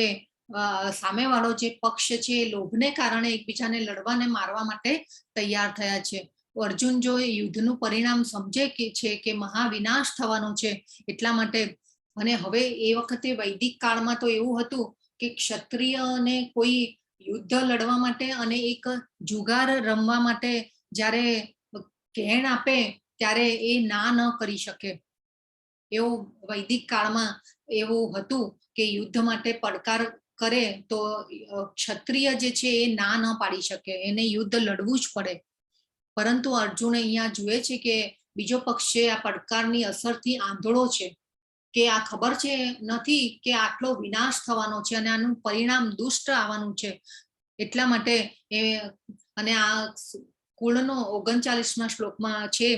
સામેવાળો જે પક્ષ છે લોભને કારણે એકબીજાને લડવાને મારવા માટે તૈયાર થયા છે. અર્જુન જો યુદ્ધનું પરિણામ સમજે છે કે મહાવિનાશ થવાનો છે, એટલા માટે. અને હવે એ વખતે વૈદિક કાળમાં તો એવું હતું કે ક્ષત્રિયને કોઈ યુદ્ધ લડવા માટે અને એક જુગાર રમવા માટે જ્યારે કહેણ આપે ત્યારે એ ના ન કરી શકે. એવું વૈદિક કાળમાં એવું હતું કે યુદ્ધ માટે પડકાર કરે તો ક્ષત્રિય જે છે એ ના ન પાડી શકે, એને યુદ્ધ લડવું જ પડે. પરંતુ અર્જુન અહીંયા જુએ છે કે બીજો પક્ષ છે આ પડકારની અસરથી આંધળો છે, કે આ ખબર છે નથી કે આટલો વિનાશ થવાનો છે અને આનું પરિણામ દુષ્ટ આવવાનું છે. એટલા માટે એ અને આ કુળનો 39મા શ્લોકમાં છે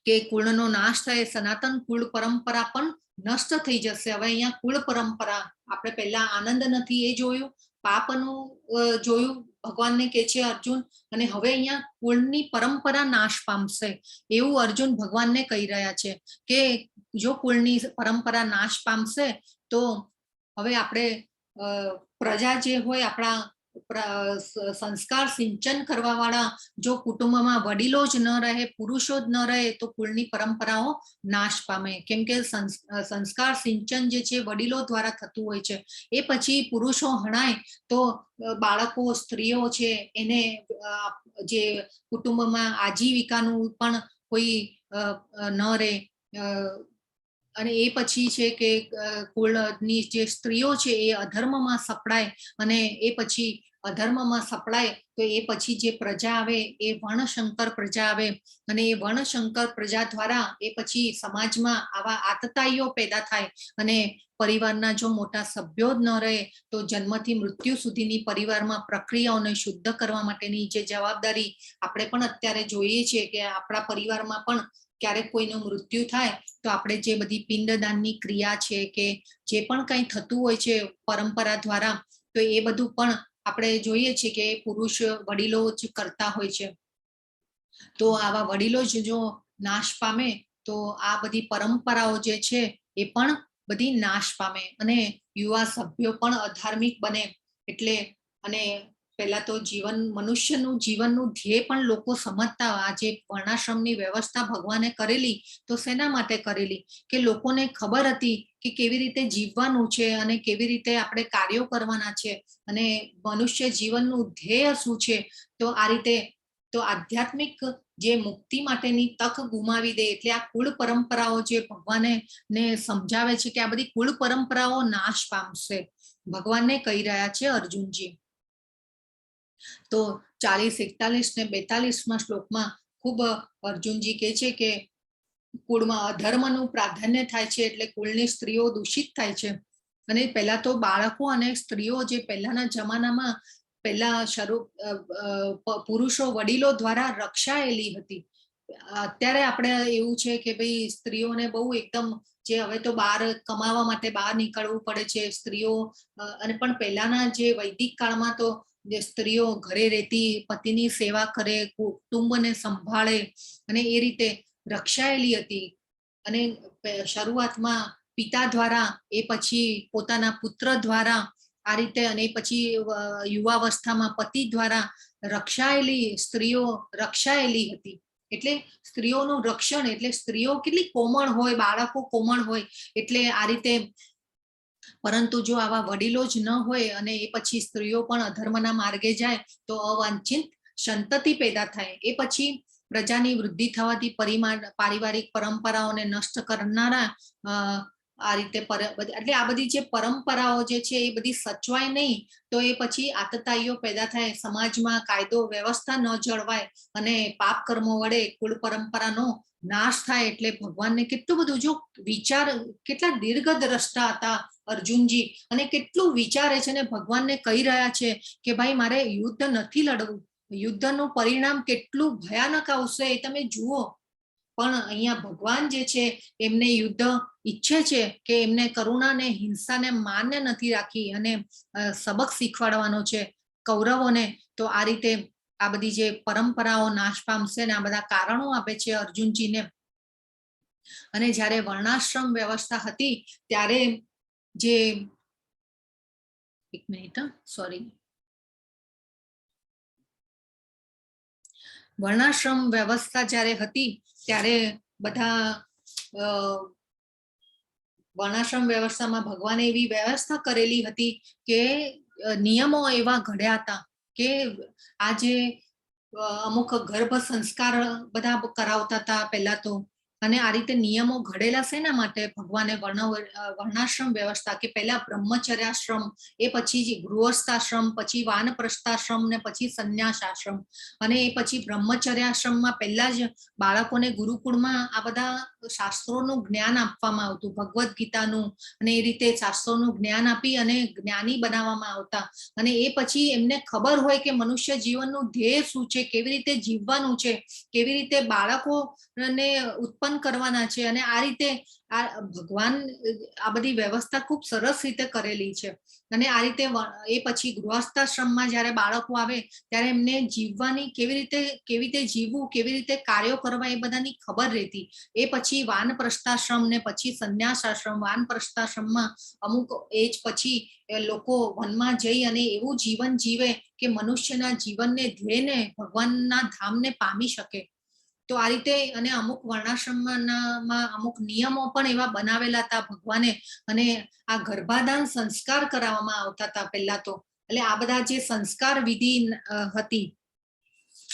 કે કુળનો નાશ થાય, સનાતન કુળ પરંપરા પણ નષ્ટ થઈ જશે. હવે અહીંયા કુળ પરંપરા, આપણે પહેલા આનંદ નથી એ જોયું, પાપનું જોયું, ભગવાનને કે છે અર્જુન, અને હવે અહીંયા કુળની પરંપરા નાશ પામશે એવું અર્જુન ભગવાનને કહી રહ્યા છે કે જો કુળની પરંપરા નાશ પામશે તો હવે આપણે પ્રજા જે હોય, આપણા સંસ્કાર સિંચન કરવા વાળા જો કુટુંબમાં વડીલો જ ન રહે, પુરુષો જ ન રહે તો કુળની પરંપરાઓ નાશ પામે. કેમ કે સંસ્કાર સિંચન જે છે વડીલો દ્વારા થતું હોય છે. એ પછી પુરુષો હણાય તો બાળકો, સ્ત્રીઓ છે એને જે કુટુંબમાં આજીવિકાનું પણ કોઈ ન રહે. અને એ પછી છે કે કુળની જે સ્ત્રીઓ છે એ અધર્મમાં સપડાય, અને એ પછી અધર્મમાં સપડાય તો એ પછી જે પ્રજા આવે એ વર્ણશંકર પ્રજા આવે, અને એ વર્ણશંકર પ્રજા દ્વારા એ પછી સમાજમાં આવા આતતાઈઓ પેદા થાય, અને પરિવારના જો મોટા સભ્યો જ ન રહે તો જન્મથી મૃત્યુ સુધીની પરિવારમાં પ્રક્રિયાઓને શુદ્ધ કરવા માટેની જે જવાબદારી આપણે પણ અત્યારે જોઈએ છીએ કે આપણા પરિવારમાં પણ ક્યારેક કોઈનું મૃત્યુ થાય તો આપણે જે બધી પિંડદાનની ક્રિયા છે કે જે પણ કંઈ થતું હોય છે પરંપરા દ્વારા, તો એ બધું પણ આપણે જોઈએ છીએ કે પુરુષ વડીલો જ કરતા હોય છે. તો આવા વડીલો જ જો નાશ પામે તો આ બધી પરંપરાઓ જે છે એ પણ બધી નાશ પામે, અને યુવા સભ્યો પણ અધાર્મિક બને. એટલે અને પહેલા તો મનુષ્યનું જીવનનું ધ્યેય પણ લોકો સમજતા. આ જે વર્ણાશ્રમની વ્યવસ્થા ભગવાને કરેલી તો શેના માટે કરેલી? કે લોકોને ખબર હતી કે કેવી રીતે જીવવાનું છે અને કેવી રીતે આપણે કાર્યો કરવાના છે, અને મનુષ્ય જીવનનું ધ્યેય શું છે. તો આ રીતે તો આધ્યાત્મિક જે મુક્તિ માટેની તક ગુમાવી દે. એટલે આ કુળ પરંપરાઓ જે ભગવાને સમજાવે છે કે આ બધી કુળ પરંપરાઓ નાશ પામશે, ભગવાનને કહી રહ્યા છે અર્જુનજી. તો 40, 41 ને 42મા શ્લોકમાં ખૂબ અર્જુનજી કહે છે કે કુળમાં અધર્મનું પ્રાધાન્ય થાય છે, એટલે કુળની સ્ત્રીઓ દૂષિત થાય છે. અને પહેલા તો બાળકો અને સ્ત્રીઓ જે પહેલાના જમાનામાં પહેલા પુરુષો વડીલો દ્વારા રક્ષાયેલી હતી. અત્યારે આપણે એવું છે કે ભાઈ સ્ત્રીઓને બહુ એકદમ જે હવે તો બહાર કમાવા માટે બહાર નીકળવું પડે છે સ્ત્રીઓ, અને પણ પહેલાના જે વૈદિક કાળમાં તો જે સ્ત્રીઓ ઘરે રહેતી, પતિની સેવા કરે, કુટુંબને સંભાળે અને એ રીતે રક્ષાયેલી હતી. અને શરૂઆતમાં પિતા દ્વારા, એ પછી પોતાના પુત્ર દ્વારા, આ રીતે, અને પછી યુવાવસ્થામાં પતિ દ્વારા રક્ષાયેલી સ્ત્રીઓ રક્ષાયેલી હતી. એટલે સ્ત્રીઓનું રક્ષણ, એટલે સ્ત્રીઓ કેટલી કોમળ હોય, બાળકો કોમળ હોય. એટલે આ રીતે, પરંતુ જો આવા વડીલો જ ન હોય અને એ પછી સ્ત્રીઓ પણ અધર્મના માર્ગે જાય તો અવાંછિત સંતતિ પેદા થાય. એ પછી પ્રજાની વૃદ્ધિ થવાથી પારિવારિક પરંપરાઓને નષ્ટ કરનારા આ રીતે એટલે આ બધી જે પરંપરાઓ જે છે એ બધી સચવાય નહીં તો એ પછી આતતાઈઓ પેદા થાય, સમાજમાં કાયદો વ્યવસ્થા ન જળવાય અને પાપ કર્મો વડે કુળ પરંપરાનો નાશ થાય. એટલે ભગવાનને કેટલું બધું જો વિચાર, કેટલા દીર્ઘ દ્રષ્ટા હતા અર્જુનજી, અને કેટલું વિચારે છે ને ભગવાનને કહી રહ્યા છે કે ભાઈ મારે યુદ્ધ નથી લડવું, યુદ્ધનું પરિણામ કેટલું ભયાનક આવશે એ તમે જુઓ. પણ અહીંયા ભગવાન જે છે એમને યુદ્ધ ઈચ્છે છે કે એમને કરુણા ને હિંસાને માન્ય નથી રાખી અને સબક શીખવાડવાનો છે કૌરવોને. તો આ રીતે આ બધી જે પરંપરાઓ નાશ પામશે ને આ બધા કારણો આપે છે અર્જુનજીને. અને જ્યારે વર્ણાશ્રમ વ્યવસ્થા હતી ત્યારે જે વર્ણાશ્રમ વ્યવસ્થા જ્યારે હતી ત્યારે બધા વર્ણાશ્રમ વ્યવસ્થામાં ભગવાને એવી વ્યવસ્થા કરેલી હતી કે નિયમો એવા ઘડ્યા હતા કે આજે અમુક ગર્ભ સંસ્કાર બધા કરાવતા હતા પહેલા તો, અને આ રીતે નિયમો ઘડેલા શેના માટે ભગવાને વર્ણાશ્રમ વ્યવસ્થા કે પહેલા બ્રહ્મચર્યાશ્રમ, એ પછી ગૃહસ્થાશ્રમ, પછી વાનપ્રસ્થાશ્રમ ને પછી સંન્યાસાશ્રમ. અને એ પછી બ્રહ્મચર્યાશ્રમમાં પહેલા જ બાળકોને ગુરુકુળમાં આ બધા શાસ્ત્રોનું જ્ઞાન આપવામાં આવતું, ભગવદ્ ગીતાનું, અને એ રીતે શાસ્ત્રોનું જ્ઞાન આપી અને જ્ઞાની બનાવવામાં આવતા. અને એ પછી એમને ખબર હોય કે મનુષ્ય જીવનનું ધ્યેય શું છે, કેવી રીતે જીવવાનું છે, કેવી રીતે બાળકોને ઉત્પન્ન કરવાના છે. અને આ રીતે આ ભગવાન આ બધી વ્યવસ્થા ખૂબ સરસ રીતે કરેલી છે. અને આ રીતે એ પછી ગૃહસ્થાશ્રમમાં જ્યારે બાળકો આવે ત્યારે એમને જીવવાની કેવી રીતે જીવવું, કેવી રીતે કાર્યો કરવા, એ બધાની ખબર રહેતી. એ પછી વાનપ્રસ્થાશ્રમ ને પછી સંન્યાસાશ્રમ. વાનપ્રસ્થાશ્રમમાં અમુક એજ પછી લોકો વનમાં જઈ અને એવું જીવન જીવે કે મનુષ્યના જીવનને ધ્યેયને ભગવાનના ધામને પામી શકે. તો આ રીતે અને અમુક વર્ણાશ્રમમાં અમુક નિયમો પણ એવા બનાવેલા હતા ભગવાને. અને આ ગર્ભાધાન સંસ્કાર કરાવવામાં આવતા હતા પહેલા તો. એટલે આ બધા જે સંસ્કાર વિધિ હતી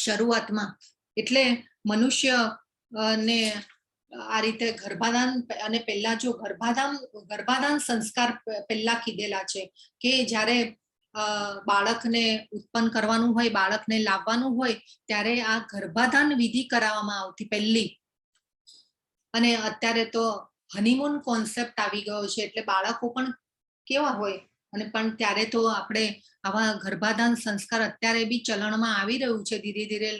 શરૂઆતમાં, એટલે મનુષ્ય ને આ રીતે ગર્ભાધાન, અને પહેલા જો ગર્ભાધાન સંસ્કાર પહેલા કીધેલા છે કે જ્યારે બાળકને ઉત્પન્ન કરવાનું હોય, બાળકને લાવવાનું હોય, ત્યારે આ ગર્ભાધાન વિધિ કરાવવામાં આવતી પહેલી. અને અત્યારે તો હનીમૂન કોન્સેપ્ટ આવી ગયો છે, એટલે બાળકો પણ કેવા હોય. અને પણ ત્યારે તો આપણે આવા ગર્ભાધાન સંસ્કાર અત્યારે બી ચલણમાં આવી રહ્યું છે. ધીરે ધીરે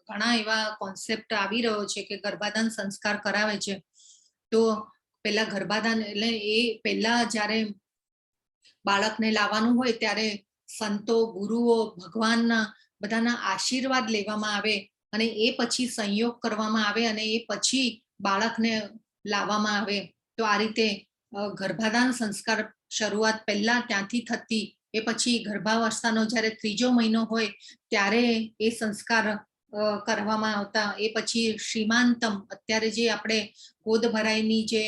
ઘણા એવા કોન્સેપ્ટ આવી રહ્યો છે કે ગર્ભાધાન સંસ્કાર કરાવે છે. તો પેલા ગર્ભાધાન એટલે એ પહેલા જ્યારે બાળકને લાવવાનું હોય ત્યારે સંતો, ગુરુઓ, ભગવાનના બધાના આશીર્વાદ લેવામાં આવે, અને એ પછી સંયોગ કરવામાં આવે, અને એ પછી બાળકને લાવવામાં આવે. તો આ રીતે ગર્ભાધાન સંસ્કાર શરૂઆત પહેલા ત્યાંથી થતી. એ પછી ગર્ભાવસ્થાનો જ્યારે 3જો મહિનો હોય ત્યારે એ સંસ્કાર કરવામાં આવતા. એ પછી શ્રીમાંતમ, અત્યારે જે આપણે ગોદ ભરાઈની જે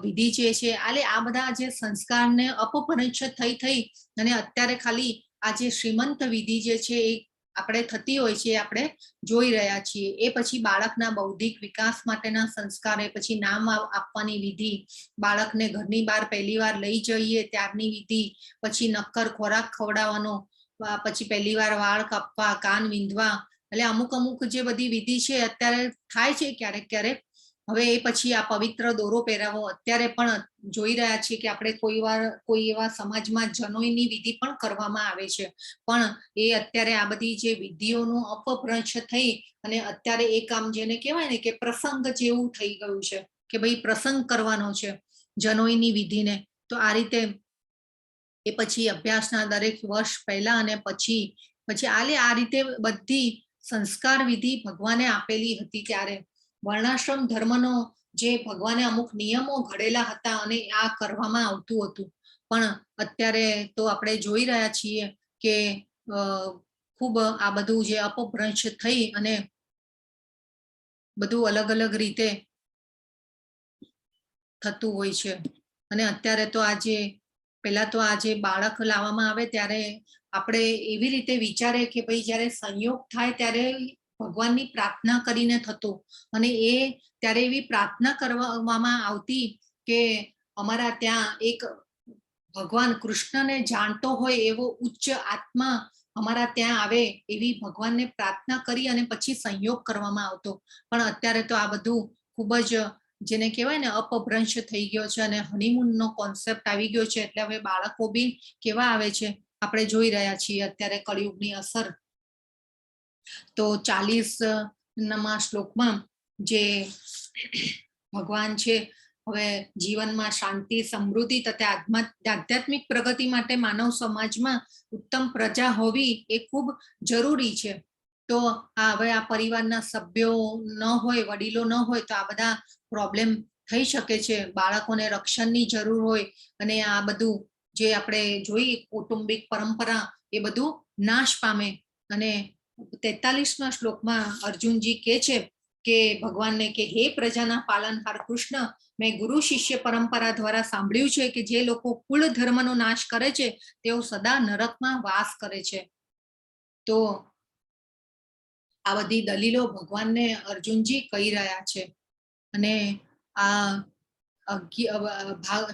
વિધિ છે, આ બધા જે સંસ્કારને અપભ્રંશ થઈ અને અત્યારે ખાલી આ જે શ્રીમંત વિધિ જે છે એ આપણે થતી હોય છે, આપણે જોઈ રહ્યા છીએ. એ પછી બાળકના બૌદ્ધિક વિકાસ માટેના સંસ્કાર, એ પછી નામ આપવાની વિધિ, બાળકને ઘરની બહાર પહેલી વાર લઈ જઈએ ત્યારની વિધિ, પછી નક્કર ખોરાક ખવડાવવાનો, પછી પહેલી વાર વાળ કાપવા, કાન વીંધવા. એટલે અમુક જે બધી વિધિ છે અત્યારે થાય છે ક્યારેક. હવે એ પછી આ પવિત્ર દોરો પહેરાવો, અત્યારે પણ જોઈ રહ્યા છીએ કે આપણે કોઈ એવા સમાજમાં જનોઈની વિધિ પણ કરવામાં આવે છે. પણ એ અત્યારે આ બધી જે વિધિઓનું અપભ્રંશ થઈ અને અત્યારે એ કામ જેને કહેવાય ને કે પ્રસંગ જેવું થઈ ગયું છે કે ભાઈ પ્રસંગ કરવાનો છે જનોઈની વિધિને. તો આ રીતે એ પછી અભ્યાસના દરેક વર્ષ પહેલા અને પછી આ રીતે બધી સંસ્કાર વિધિ ભગવાને આપેલી હતી. ત્યારે વર્ણાશ્રમ ધર્મનો જે ભગવાને અમુક નિયમો ઘડેલા હતા અને આ કરવામાં આવતું હતું. પણ અત્યારે તો આપણે જોઈ રહ્યા છીએ કે ખૂબ આ બધું જે અપભ્રંશ થઈ અને બધું અલગ રીતે થતું હોય છે. અને અત્યારે તો પહેલા તો આજે બાળક લાવવામાં આવે ત્યારે આપણે એવી રીતે વિચારે કે ભાઈ જ્યારે સંયોગ થાય ત્યારે ભગવાનની પ્રાર્થના કરીને થતો. અને ત્યારે એવી પ્રાર્થના કરવામાં આવતી કે અમારા ત્યાં એક ભગવાન કૃષ્ણને જાણતો હોય એવો ઉચ્ચ આત્મા અમારા ત્યાં આવે, એવી ભગવાનને પ્રાર્થના કરી અને પછી સંયોગ કરવામાં આવતો. પણ અત્યારે તો આ બધું ખૂબ જ જેને કહેવાય ને અપભ્રંશ થઈ ગયો છે અને હનીમૂનનો કોન્સેપ્ટ આવી ગયો છે. એટલે હવે બાળકો બી કેવા આવે છે આપણે જોઈ રહ્યા છીએ અત્યારે કળિયુગની અસર. તો 40મા શ્લોકમાં જે ભગવાન છે, હવે જીવનમાં શાંતિ, સમૃદ્ધિ તથા આધ્યાત્મિક પ્રગતિ માટે માનવ સમાજમાં ઉત્તમ પ્રજા હોવી એ ખૂબ જરૂરી છે. તો હવે આ પરિવારના સભ્યો ન હોય, વડીલો ન હોય તો આ બધા પ્રોબ્લેમ થઈ શકે છે. બાળકોને રક્ષણની જરૂર હોય અને આ બધું જે આપણે જોઈએ કૌટુંબિક પરંપરા એ બધું નાશ પામે. અને 43મા શ્લોકમાં અર્જુનજી કહે છે કે ભગવાનને કે હે પ્રજાના પાલનહાર કૃષ્ણ, મેં ગુરુ શિષ્ય પરંપરા દ્વારા સાંભળ્યું છે કે જે લોકો કુળ ધર્મનો નાશ કરે છે તેઓ સદા નરકમાં વાસ કરે છે. તો આ બધી દલીલો ભગવાનને અર્જુનજી કહી રહ્યા છે. અને આ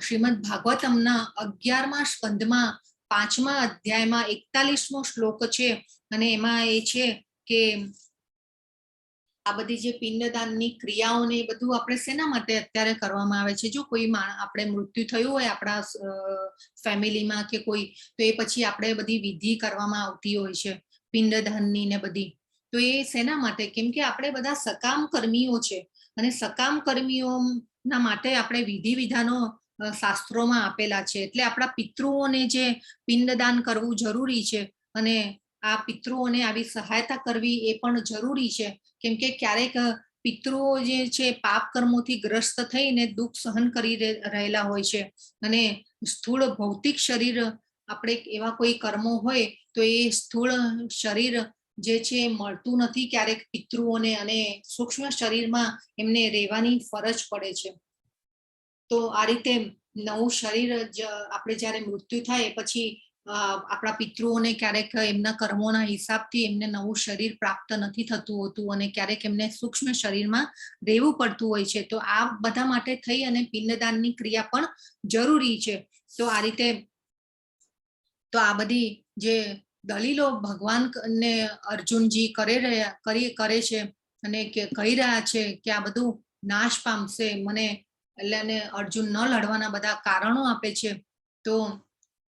શ્રીમદ ભાગવતમના 11મા સ્કંદમાં 5મા અધ્યાયમાં 41મો શ્લોક છે અને એમાં એ છે કે આ બધી જે પિંડદાનની ક્રિયાઓને એ બધું આપણે શેના માટે અત્યારે કરવામાં આવે છે? જો કોઈ આપણે મૃત્યુ થયું હોય આપણા ફેમિલીમાં કે કોઈ, તો એ પછી આપણે બધી વિધિ કરવામાં આવતી હોય છે પિંડદાનની ને બધી. તો એ શેના માટે? કેમ કે આપણે બધા સકામ કર્મીઓ છે અને સકામ કર્મીઓના માટે આપણે વિધિ વિધાનો શાસ્ત્રોમાં આપેલા છે. એટલે આપણા પિતૃઓને જે પિંડદાન કરવું જરૂરી છે અને આ પિતૃઓને આવી સહાયતા કરવી એ પણ જરૂરી છે. કેમ કે ક્યારેક પિતૃઓ જે છે પાપ કર્મોથી ગ્રસ્ત થઈને દુઃખ સહન કરી રહેલા હોય છે અને સ્થૂળ ભૌતિક શરીર આપણે એવા કોઈ કર્મો હોય તો એ સ્થૂળ શરીર જે છે મળતું નથી ક્યારેક પિતૃઓને, અને સૂક્ષ્મ શરીરમાં એમને રહેવાની ફરજ પડે છે. તો આ રીતે નવું શરીર આપણે જ્યારે મૃત્યુ થાય પછી આપણા પિતૃઓને ક્યારેક એમના કર્મોના હિસાબથી એમને નવું શરીર પ્રાપ્ત નથી થતું હોતું અને ક્યારેક એમને સૂક્ષ્મ શરીરમાં રહેવું પડતું હોય છે. તો આ બધા માટે થઈ અને પિંડદાનની ક્રિયા પણ જરૂરી છે. તો આ રીતે તો આ બધી જે દલીલો ભગવાન ને અર્જુનજી કરે છે અને કહી રહ્યા છે કે આ બધું નાશ પામશે, મને એટલે અર્જુન ન લડવાના બધા કારણો આપે છે. તો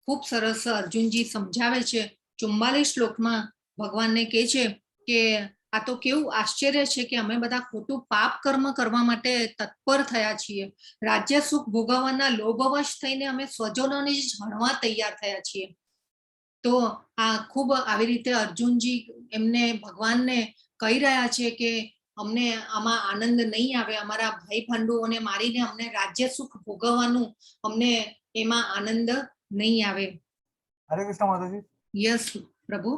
ખૂબ સરસ અર્જુનજી સમજાવે છે. 44 શ્લોકમાં ભગવાનને કહે છે કે આ તો કેવું આશ્ચર્ય છે કે અમે બધા ખોટું પાપ કર્મ કરવા માટે તત્પર થયા છીએ. રાજ્ય સુખ ભોગવવાના લોભવશ થઈને અમે સ્વજનોને જ હણવા તૈયાર થયા છીએ. તો આ ખૂબ આવી રીતે અર્જુનજી એમને ભગવાનને કહી રહ્યા છે કે અમને આમાં આનંદ નહીં આવે, અમારા ભાઈ ભાંડુઓને મારીને અમને રાજ્ય સુખ ભોગવવાનું અમને એમાં આનંદ નહીં આવે. હરે કૃષ્ણ માતાજી. યસ પ્રભુ.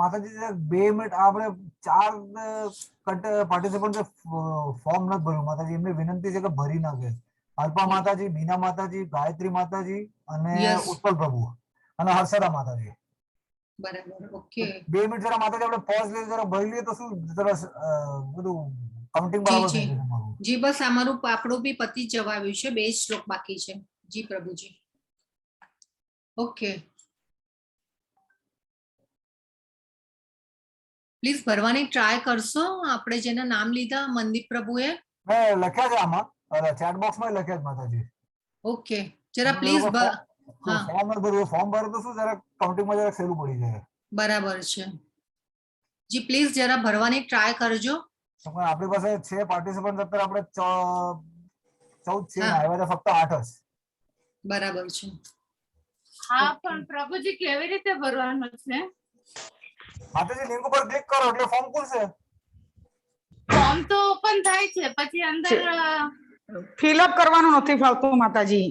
માતાજી 2 મિનિટ આપણે 4 પાર્ટિસિપન્ટ ફોર્મ નથી ભર્યું માતાજી, એમને વિનંતી છે કે ભરી નાખે. અલ્પા માતાજી, બીના માતાજી, ગાયત્રી માતાજી અને ઉત્પલ પ્રભુ અને હર્ષદા માતાજી. બરાબર, ઓકે. 2 મિનિટ જરા માતાજી આપણે પોઝ લઈએ, જરા ભરી લઈએ તો શું જરા બધું કાઉન્ટિંગ બરાબર થઈ જશે મારું. જી બસ અમારું આપણું બી પતિ જવા આવ્યું છે, 2 શ્લોક બાકી છે. જી પ્રભુજી. ઓકે, પ્લીઝ ભરવાની ટ્રાય કરશો. આપણે જેના નામ લીધા મનદીપ પ્રભુએ મેં લખ્યા છે આમાં, ચેટ બોક્સમાં લખ્યા છે માતાજી. ઓકે, જરા પ્લીઝ. ફોર્મ ભર્યું, ફોર્મ ભરું તો શું જરા કાઉન્ટિંગમાં જરા સહેલું પડી જાય. બરાબર છે જી, પ્લીઝ જરા ભરવાની ટ્રાય કરજો. આપણી પાસે છે પાર્ટિસિપન્ટ અત્યારે આપણે 14 છે, આવ્યા ફક્ત 8 જ. બરાબર છે. હા, પણ પ્રભુજી કેવી રીતે ભરવાનું છે? માતાજી લિંક ઉપર ક્લિક કરો એટલે ફોર્મ ખુલશે. ફોર્મ તો ઓપન થાય છે, પછી અંદર ફિલઅપ કરવાનું નથી ફાવતું માતાજી.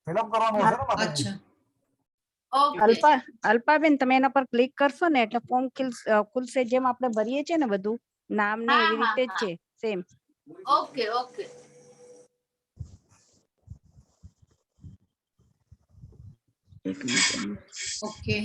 ફિલઅપ કરવાનું હશે ને માતાજી? અચ્છા. અલ્પાબેન તમે એના પર ક્લિક કરશો ને એટલે ફોર્મ ખુલશે. જેમ આપણે ભરીએ છીએ ને બધું નામ ને એવી રીતે જ છે, સેમ. Okay okay. ઓકે,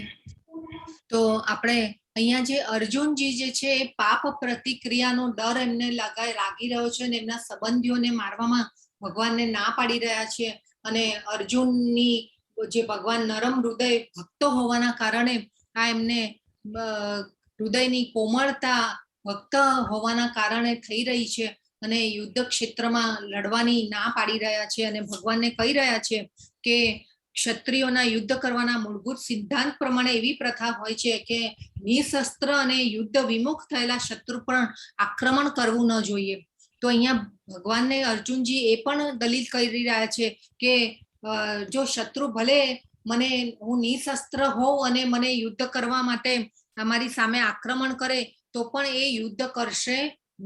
તો આપણે અહીંયા જે અર્જુનજી જે છે એ પાપ પ્રતિક્રિયાનો ડર એમને લાગી રહ્યો છે અને એમના સંબંધીઓને મારવામાં ભગવાનને ના પાડી રહ્યા છે. અને અર્જુનની જે ભગવાન નરમ હૃદય ભક્તો હોવાના કારણે આ એમને હૃદયની કોમળતા ભક્ત હોવાના કારણે થઈ રહી છે અને યુદ્ધ ક્ષેત્રમાં લડવાની ના પાડી રહ્યા છે અને ભગવાનને કહી રહ્યા છે કે ક્ષત્રિયોના યુદ્ધ કરવાના મૂળભૂત સિદ્ધાંત પ્રમાણે એવી પ્રથા હોય છે કે નિશસ્ત્ર અને યુદ્ધ વિમુખ થયેલા શત્રુ પર આક્રમણ કરવું ન જોઈએ. તો અહીંયા ભગવાનને અર્જુનજી એ પણ દલીલ કરી રહ્યા છે કે જો શત્રુ ભલે હું નિશસ્ત્ર હોઉં અને મને યુદ્ધ કરવા માટે અમારી સામે આક્રમણ કરે તો પણ એ યુદ્ધ કરશે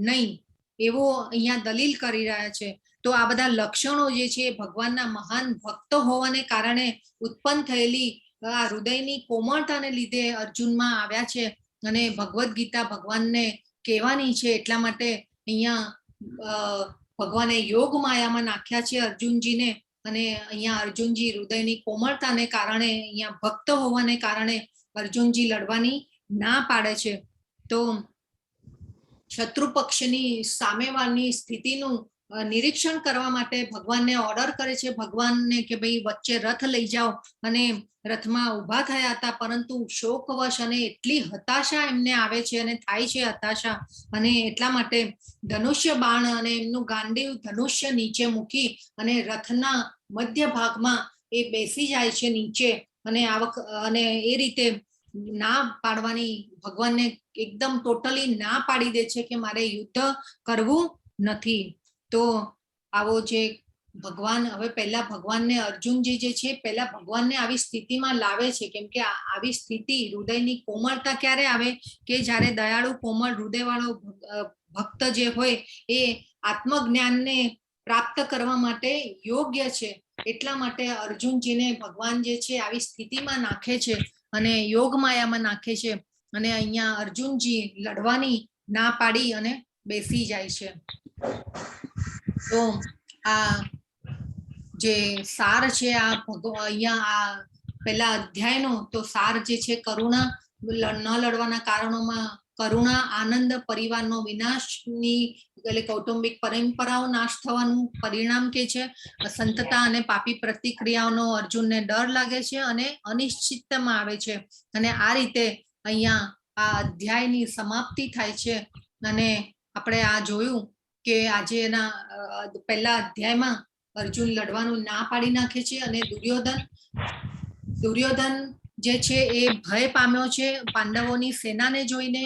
નહીં, એવો અહીંયા દલીલ કરી રહ્યા છે. તો આ બધા લક્ષણો જે છે ભગવાનના મહાન ભક્ત હોવાને કારણે ઉત્પન્ન થયેલી આ હૃદયની કોમળતાને લીધે અર્જુનમાં આવ્યા છે અને ભગવદ્ ગીતા ભગવાનને કહેવાની છે. એટલા માટે અહીંયા ભગવાને યોગ માયામાં નાખ્યા છે અર્જુનજીને અને અહીંયા અર્જુનજી હૃદયની કોમળતાને કારણે અહીંયા ભક્ત હોવાને કારણે અર્જુનજી લડવાની ના પાડે છે. તો શત્રુ પક્ષની સામેવાળની સ્થિતિનું નિરીક્ષણ કરવા માટે ભગવાનને ઓર્ડર કરે છે, ભગવાનને કે ભાઈ વચ્ચે રથ લઈ જાઓ, અને રથમાં ઊભા થયા હતા, પરંતુ શોકવશ અને એટલી હતાશા એમને આવે છે અને થાય છે હતાશા, અને એટલા માટે ધનુષ્ય બાણ અને એમનું ગાંડીવ ધનુષ્ય નીચે મૂકી અને રથના મધ્ય ભાગમાં એ બેસી જાય છે નીચે, અને એ રીતે ના પાડવાની ભગવાનને એકદમ ટોટલી ના પાડી દે છે કે મારે યુદ્ધ કરવું નથી. તો આવો જે ભગવાન, હવે પહેલા ભગવાનને અર્જુનજી જે છે પહેલા ભગવાનને આવી સ્થિતિમાં લાવે છે, કેમ કે આવી સ્થિતિ હૃદયની કોમળતા ક્યારે આવે કે જ્યારે દયાળુ કોમળ હૃદયવાળો ભક્ત જે હોય એ આત્મજ્ઞાનને પ્રાપ્ત કરવા માટે યોગ્ય છે. એટલા માટે અર્જુનજીને ભગવાન જે છે આવી સ્થિતિમાં નાખે છે અને યોગ માયામાં નાખે છે, અને અહીંયા અર્જુનજી લડવાની ના પાડી અને બેસી જાય છે. તો આ જે સાર છે આ અહીંયા આ પહેલા અધ્યાયનો તો સાર જે છે કરુણા, ન લડવાના કારણોમાં કરુણા, આનંદ, પરિવારનો વિનાશની એટલે કૌટુંબિક પરંપરાઓ નાશ થવાનું પરિણામ કે છે, સંતતા અને પાપી પ્રતિક્રિયાઓનો અર્જુનને ડર લાગે છે અને અનિશ્ચિતતામાં આવે છે. અને આ રીતે અહીંયા આ અધ્યાયની સમાપ્તિ થાય છે. અને આપણે આ જોયું કે આજે એના પહેલા અધ્યાયમાં અર્જુન લડવાનું ના પાડી નાખે છે, અને દુર્યોધન જે છે એ ભય પામ્યો છે પાંડવોની સેનાને જોઈને.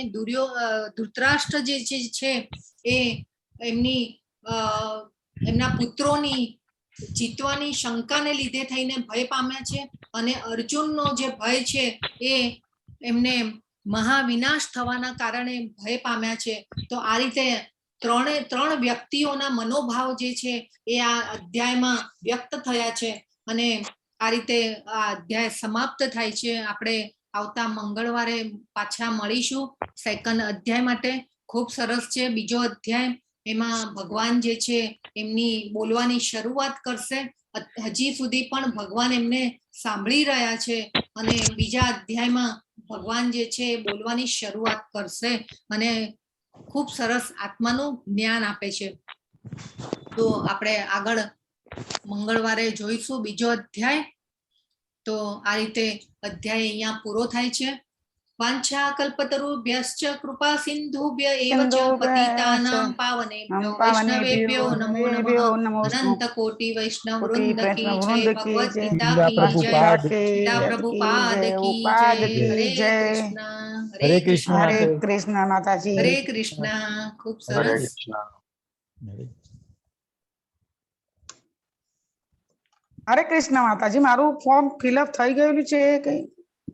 ધૃતરાષ્ટ્ર જે છે એ એમના પુત્રોની જીતવાની શંકાને લીધે થઈને ભય પામ્યા છે, અને અર્જુનનો જે ભય છે એ એમને મહાવિનાશ થવાના કારણે ભય પામ્યા છે. તો આ રીતે ત્રણ વ્યક્તિઓના મનોભાવ જે છે એ આ અધ્યાયમાં વ્યક્ત થયા છે, અને આ રીતે આ અધ્યાય સમાપ્ત થાય છે. આપણે આવતા મંગળવારે પાછા મળીશું સેકન્ડ અધ્યાય માટે. ખૂબ સરસ છે બીજો અધ્યાય. એમાં ભગવાન જે છે એમની બોલવાની શરૂઆત કરશે. હજી સુધી પણ ભગવાન એમને સાંભળી રહ્યા છે, અને બીજા અધ્યાયમાં ભગવાન જે છે બોલવાની શરૂઆત કરશે અને ખૂબ સરસ આત્માનું જ્ઞાન આપે છે. તો આપણે આગળ મંગળવારે જોઈશું બીજો અધ્યાય. તો આ રીતે અધ્યાય અહીંયા પૂરો થાય છે. વાંછા કલ્પતરુભ્યશ્ચ કૃપા સિંધુભ્ય એવ ચ પતિતાનાં પાવનેભ્યો વૈષ્ણવેભ્યો નમો નમઃ. અનંત કોટિ વૈષ્ણવ વૃંદ કી જય. ભગવદ ગીતા કી જય. ગીતા પ્રભુપાદ કી જય. હરે કૃષ્ણ હરે હરે કૃષ્ણ માતાજી. હરે કૃષ્ણ. ખૂબ હરે સરસ. કૃષ્ણ. હરે કૃષ્ણ માતાજી. મારું ફોર્મ ફિલઅપ થઈ ગયેલું છે કઈ?